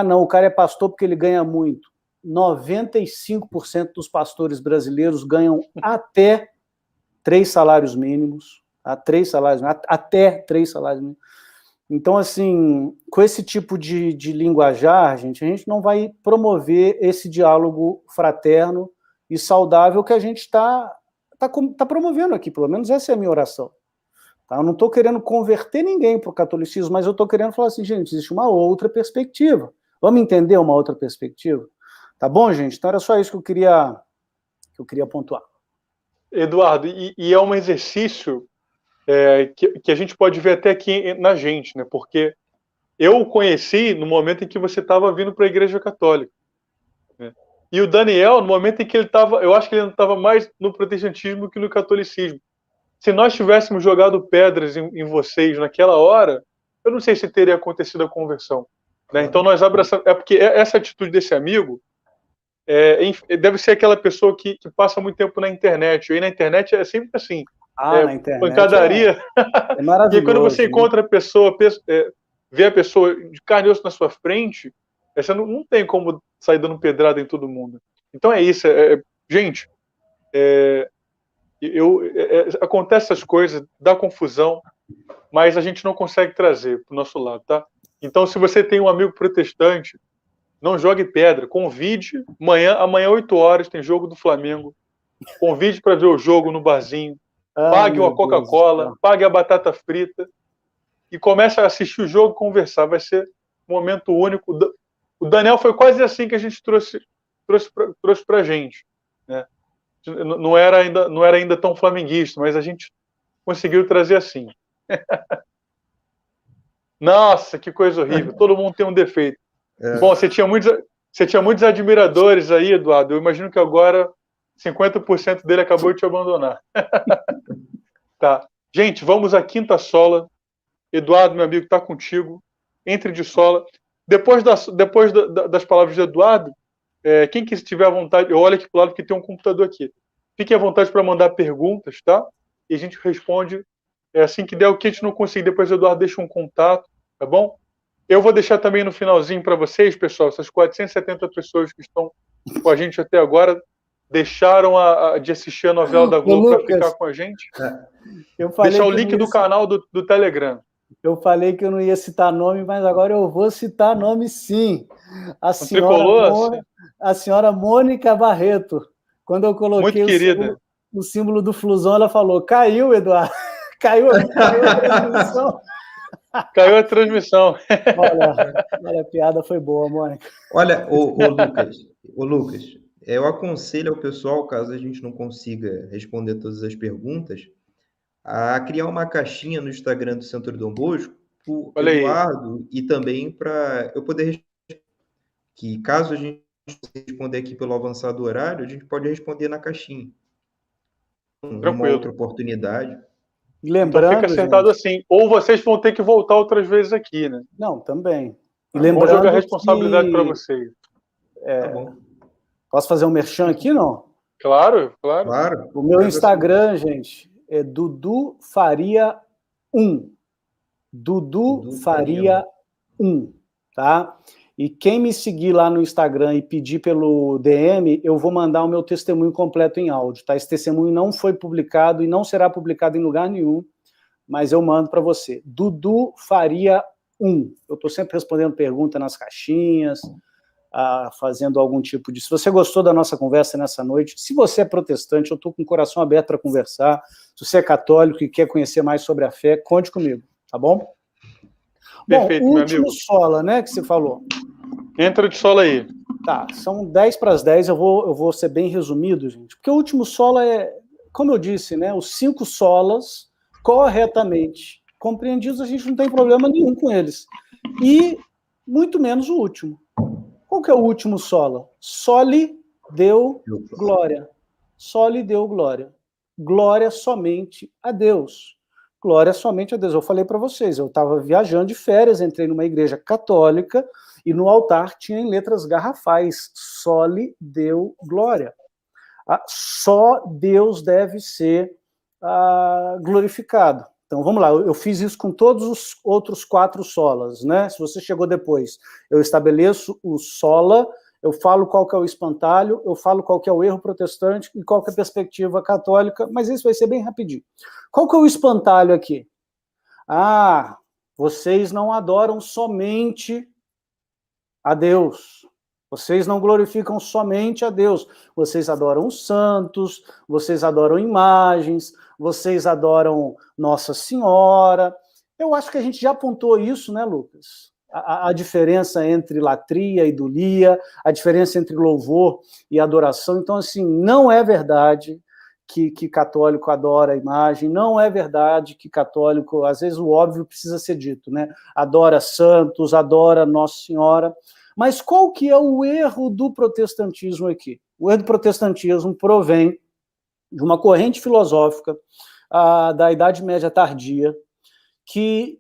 Não, o cara é pastor porque ele ganha muito. 95% dos pastores brasileiros ganham até 3 salários mínimos, até 3 salários mínimos. Então, assim, com esse tipo de linguajar, gente, a gente não vai promover esse diálogo fraterno e saudável que a gente está promovendo aqui, pelo menos essa é a minha oração. Tá? Eu não estou querendo converter ninguém para o catolicismo, mas eu estou querendo falar assim, gente, existe uma outra perspectiva. Vamos entender uma outra perspectiva? Tá bom, gente? Então era só isso que eu queria pontuar. Eduardo, e é um exercício que a gente pode ver até aqui na gente, né? Porque eu o conheci no momento em que você estava vindo para a Igreja Católica, né? E o Daniel, no momento em que ele estava, eu acho que ele estava mais no protestantismo que no catolicismo. Se nós tivéssemos jogado pedras em vocês naquela hora, eu não sei se teria acontecido a conversão, né? Então nós abraçamos. É porque essa atitude desse amigo deve ser aquela pessoa que passa muito tempo na internet. E aí na internet é sempre assim. Na internet pancadaria. é maravilhoso. E aí, quando você encontra a pessoa, vê a pessoa de carne e osso na sua frente, você não tem como sair dando pedrada em todo mundo. Então é isso. Gente, acontece essas coisas, dá confusão, mas a gente não consegue trazer para o nosso lado, tá? Então, se você tem um amigo protestante, não jogue pedra, convide, amanhã 8 horas tem jogo do Flamengo, convide para ver o jogo no barzinho, pague uma Coca-Cola, pague a batata frita e comece a assistir o jogo e conversar, vai ser um momento único. O Daniel foi quase assim que a gente trouxe para a gente, né? Não era ainda tão flamenguista, mas a gente conseguiu trazer assim. Nossa, que coisa horrível, todo mundo tem um defeito. Bom, você tinha muitos admiradores aí, Eduardo. Eu imagino que agora 50% dele acabou de te abandonar. Tá. Gente, vamos à quinta sola. Eduardo, meu amigo, está contigo. Entre de sola. Depois das palavras de Eduardo, quem que tiver à vontade, eu olho aqui para o lado porque tem um computador aqui. Fique à vontade para mandar perguntas, tá? E a gente responde assim que der. O que a gente não conseguir, depois o Eduardo deixa um contato, tá bom? Eu vou deixar também no finalzinho para vocês, pessoal, essas 470 pessoas que estão com a gente até agora, deixaram de assistir a novela da Globo para ficar com a gente. Deixar o link do canal do Telegram. Eu falei que eu não ia citar nome, mas agora eu vou citar nome sim. A senhora Mônica Barreto. Quando eu coloquei o símbolo do Flusão, ela falou, caiu, Eduardo. Caiu a transmissão. Caiu a transmissão. Olha, a piada foi boa, Mônica. Olha, o Lucas, eu aconselho ao pessoal, caso a gente não consiga responder todas as perguntas, a criar uma caixinha no Instagram do Centro Dom Bosco, para o Eduardo, e também para eu poder responder, que caso a gente responder aqui pelo avançado horário, a gente pode responder na caixinha. Uma outra oportunidade. Lembrando, então fica acertado assim. Ou vocês vão ter que voltar outras vezes aqui, né? Não, também. E lembrando, vamos jogar a responsabilidade para vocês. Tá bom. Posso fazer um merchan aqui, não? Claro. O meu Instagram, gente, é Dudu Faria 1. Dudu Faria 1, tá? E quem me seguir lá no Instagram e pedir pelo DM, eu vou mandar o meu testemunho completo em áudio, tá? Esse testemunho não foi publicado e não será publicado em lugar nenhum, mas eu mando para você. Dudu Faria 1. Eu estou sempre respondendo pergunta nas caixinhas, fazendo algum tipo de... Se você gostou da nossa conversa nessa noite, se você é protestante, eu estou com o coração aberto para conversar. Se você é católico e quer conhecer mais sobre a fé, conte comigo, tá bom? Perfeito, bom, o último sola, né, que você falou. Entra de sola aí. Tá, são 10 para as 10, eu vou ser bem resumido, gente, porque o último sola como eu disse, né, os 5 solas corretamente compreendidos, a gente não tem problema nenhum com eles. E muito menos o último. Qual que é o último sola? Soli deu glória. Soli deu glória. Glória somente a Deus. Glória somente a Deus. Eu falei para vocês, eu estava viajando de férias, entrei numa igreja católica e no altar tinha em letras garrafais, Soli deu glória. Só Deus deve ser glorificado. Então, vamos lá, eu fiz isso com todos os outros 4 solas, né? Se você chegou depois, eu estabeleço o sola, eu falo qual que é o espantalho, eu falo qual que é o erro protestante e qual que é a perspectiva católica, mas isso vai ser bem rapidinho. Qual que é o espantalho aqui? Vocês não adoram somente a Deus. Vocês não glorificam somente a Deus. Vocês adoram os santos, vocês adoram imagens, vocês adoram Nossa Senhora. Eu acho que a gente já apontou isso, né, Lucas? A diferença entre latria e idolia, a diferença entre louvor e adoração. Então, assim, não é verdade que católico adora a imagem, não é verdade que católico, às vezes o óbvio precisa ser dito, né? Adora santos, adora Nossa Senhora. Mas qual que é o erro do protestantismo aqui? O erro do protestantismo provém de uma corrente filosófica da Idade Média tardia, que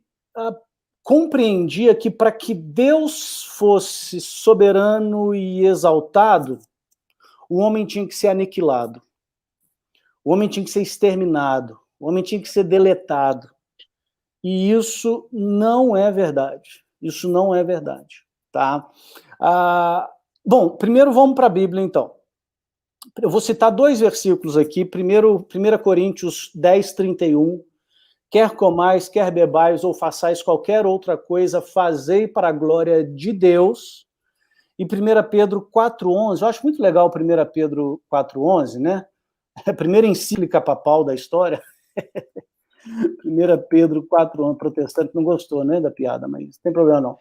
compreendia que para que Deus fosse soberano e exaltado, o homem tinha que ser aniquilado, o homem tinha que ser exterminado, o homem tinha que ser deletado. E isso não é verdade. Isso não é verdade. Tá? Bom, primeiro vamos para a Bíblia, então. Eu vou citar 2 versículos aqui. Primeiro, 1 Coríntios 10, 31. Quer comais, quer bebais, ou façais qualquer outra coisa, fazei para a glória de Deus. E 1 Pedro 4,11. Eu acho muito legal 1 Pedro 4,11, né? É a primeira encíclica papal da história. 1 Pedro 4,11. Protestante não gostou, né, da piada, mas não tem problema não.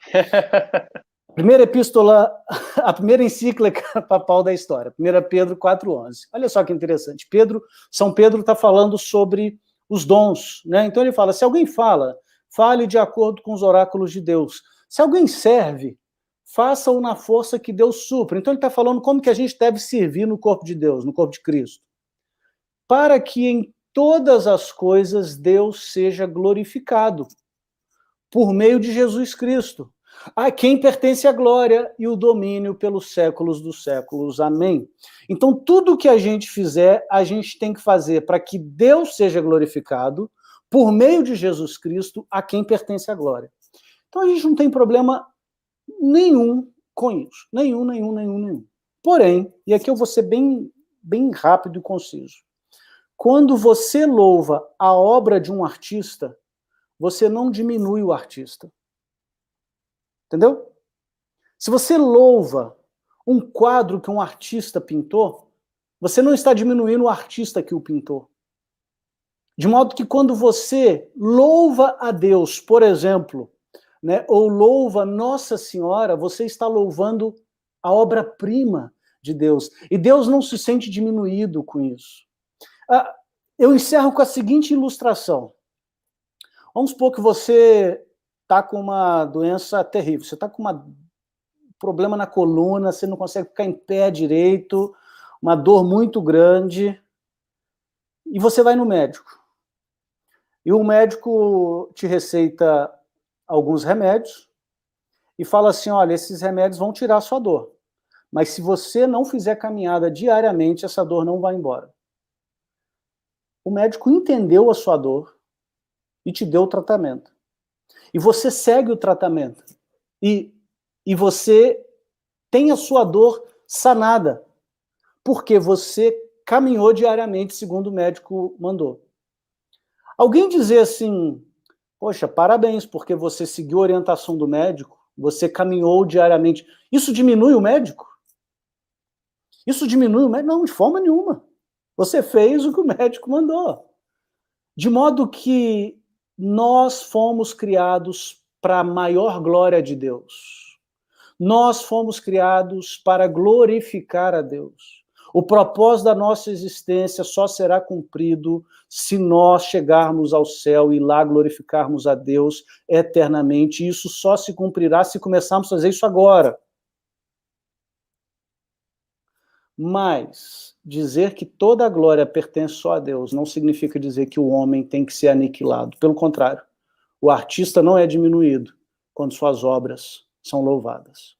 Primeira epístola, a primeira encíclica papal da história, 1 Pedro 4,11. Olha só que interessante. São Pedro está falando sobre os dons, né? Então ele fala, se alguém fala, fale de acordo com os oráculos de Deus. Se alguém serve, faça-o na força que Deus supra. Então ele está falando como que a gente deve servir no corpo de Deus, no corpo de Cristo. Para que em todas as coisas Deus seja glorificado, por meio de Jesus Cristo, a quem pertence a glória e o domínio pelos séculos dos séculos. Amém. Então, tudo que a gente fizer, a gente tem que fazer para que Deus seja glorificado por meio de Jesus Cristo, a quem pertence a glória. Então, a gente não tem problema nenhum com isso. Nenhum. Porém, e aqui eu vou ser bem rápido e conciso, quando você louva a obra de um artista, você não diminui o artista. Entendeu? Se você louva um quadro que um artista pintou, você não está diminuindo o artista que o pintou. De modo que quando você louva a Deus, por exemplo, né, ou louva Nossa Senhora, você está louvando a obra-prima de Deus. E Deus não se sente diminuído com isso. Eu encerro com a seguinte ilustração. Vamos supor que você está com uma doença terrível, você está com um problema na coluna, você não consegue ficar em pé direito, uma dor muito grande, e você vai no médico. E o médico te receita alguns remédios e fala assim, olha, esses remédios vão tirar a sua dor, mas se você não fizer caminhada diariamente, essa dor não vai embora. O médico entendeu a sua dor e te deu o tratamento. E você segue o tratamento. E você tem a sua dor sanada. Porque você caminhou diariamente, segundo o médico mandou. Alguém dizer assim, poxa, parabéns, porque você seguiu a orientação do médico, você caminhou diariamente. Isso diminui o médico? Isso diminui o médico? Não, de forma nenhuma. Você fez o que o médico mandou. De modo que nós fomos criados para a maior glória de Deus. Nós fomos criados para glorificar a Deus. O propósito da nossa existência só será cumprido se nós chegarmos ao céu e lá glorificarmos a Deus eternamente. Isso só se cumprirá se começarmos a fazer isso agora. Mas dizer que toda a glória pertence só a Deus não significa dizer que o homem tem que ser aniquilado. Pelo contrário, o artista não é diminuído quando suas obras são louvadas.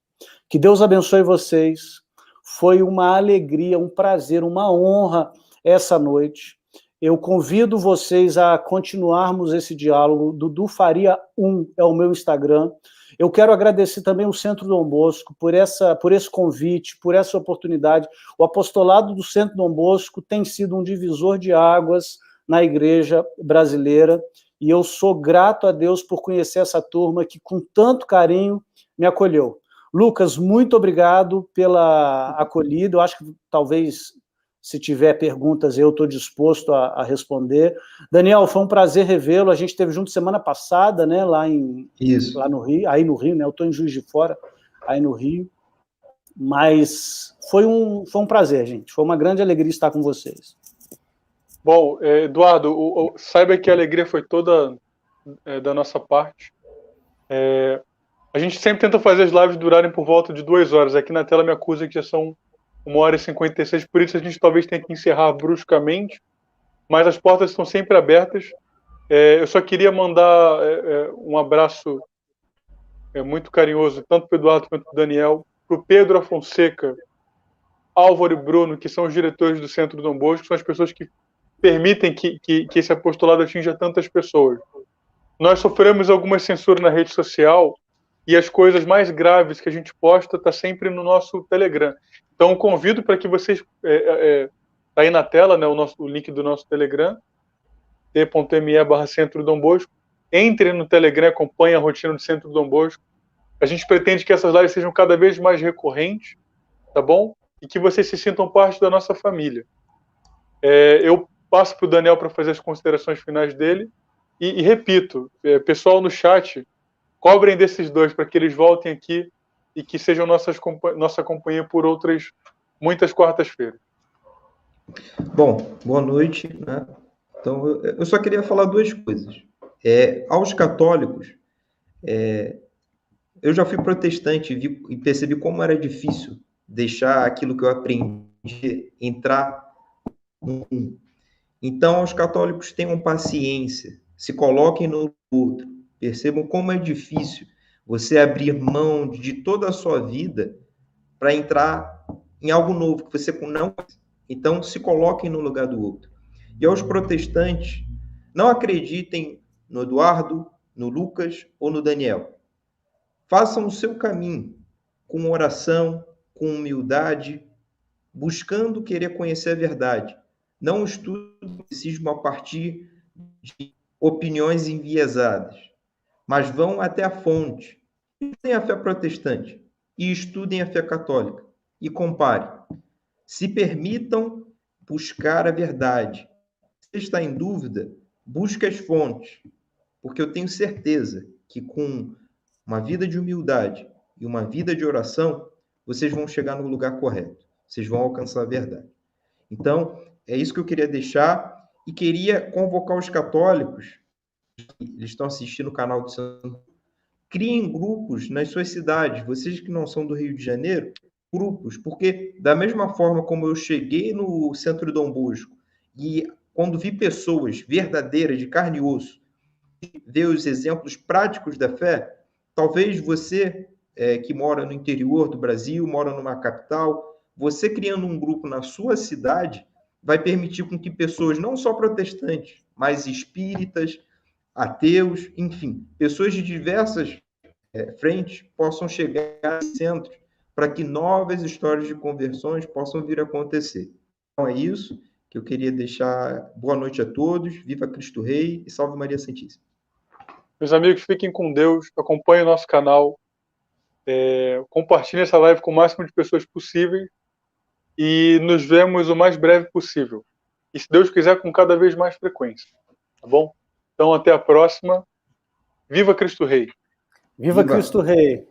Que Deus abençoe vocês. Foi uma alegria, um prazer, uma honra essa noite. Eu convido vocês a continuarmos esse diálogo. Dudu Faria 1 é o meu Instagram. Eu quero agradecer também o Centro Dom Bosco por esse convite, por essa oportunidade. O apostolado do Centro Dom Bosco tem sido um divisor de águas na igreja brasileira, e eu sou grato a Deus por conhecer essa turma que com tanto carinho me acolheu. Lucas, muito obrigado pela acolhida. Eu acho que talvez Se tiver perguntas, eu estou disposto a responder. Daniel, foi um prazer revê-lo. A gente esteve junto semana passada, né, lá no Rio, aí no Rio, né? Eu estou em Juiz de Fora, aí no Rio. Mas foi um prazer, gente. Foi uma grande alegria estar com vocês. Bom, Eduardo, saiba que a alegria foi toda da nossa parte. A gente sempre tenta fazer as lives durarem por volta de 2 horas. Aqui na tela me acusa que já são 1h56, por isso a gente talvez tenha que encerrar bruscamente, mas as portas estão sempre abertas. Eu só queria mandar um abraço muito carinhoso, tanto para o Eduardo quanto para o Daniel, para o Pedro Afonseca, Álvaro e Bruno, que são os diretores do Centro Dom Bosco, são as pessoas que permitem que esse apostolado atinja tantas pessoas. Nós sofremos algumas censuras na rede social e as coisas mais graves que a gente posta está sempre no nosso Telegram. Então, convido para que vocês... Está aí na tela, né, o link do nosso Telegram, t.me/Centro Dom Bosco. Entre no Telegram, acompanhe a rotina do Centro Dom Bosco. A gente pretende que essas lives sejam cada vez mais recorrentes, tá bom? E que vocês se sintam parte da nossa família. Eu passo para o Daniel para fazer as considerações finais dele. E repito, pessoal no chat, cobrem desses dois para que eles voltem aqui e que sejam nossa companhia por outras muitas quartas-feiras. Bom, boa noite, né? Então, eu só queria falar 2 coisas. Aos católicos, eu já fui protestante e percebi como era difícil deixar aquilo que eu aprendi entrar no mundo. Então, aos católicos, tenham paciência, se coloquem no outro, percebam como é difícil você abrir mão de toda a sua vida para entrar em algo novo que você não... Então, se coloquem no lugar do outro. E aos protestantes, não acreditem no Eduardo, no Lucas ou no Daniel. Façam o seu caminho, com oração, com humildade, buscando querer conhecer a verdade. Não estudem o catecismo a partir de opiniões enviesadas, mas vão até a fonte. Estudem a fé protestante e estudem a fé católica e comparem. Se permitam buscar a verdade. Se você está em dúvida, busque as fontes, porque eu tenho certeza que com uma vida de humildade e uma vida de oração, vocês vão chegar no lugar correto. Vocês vão alcançar a verdade. Então, é isso que eu queria deixar e queria convocar os católicos, eles estão assistindo o canal do Santo, criem grupos nas suas cidades. Vocês que não são do Rio de Janeiro, grupos, porque da mesma forma como eu cheguei no Centro Dom Bosco e quando vi pessoas verdadeiras, de carne e osso, ver os exemplos práticos da fé, talvez você que mora no interior do Brasil, mora numa capital, você criando um grupo na sua cidade vai permitir com que pessoas não só protestantes, mas espíritas, ateus, enfim, pessoas de diversas frentes possam chegar ao centro para que novas histórias de conversões possam vir a acontecer. Então é isso que eu queria deixar. Boa noite a todos, viva Cristo Rei e salve Maria Santíssima. Meus amigos, fiquem com Deus, acompanhem o nosso canal, compartilhem essa live com o máximo de pessoas possíveis e nos vemos o mais breve possível. E se Deus quiser, com cada vez mais frequência. Tá bom? Então, até a próxima. Viva Cristo Rei! Viva Cristo Rei!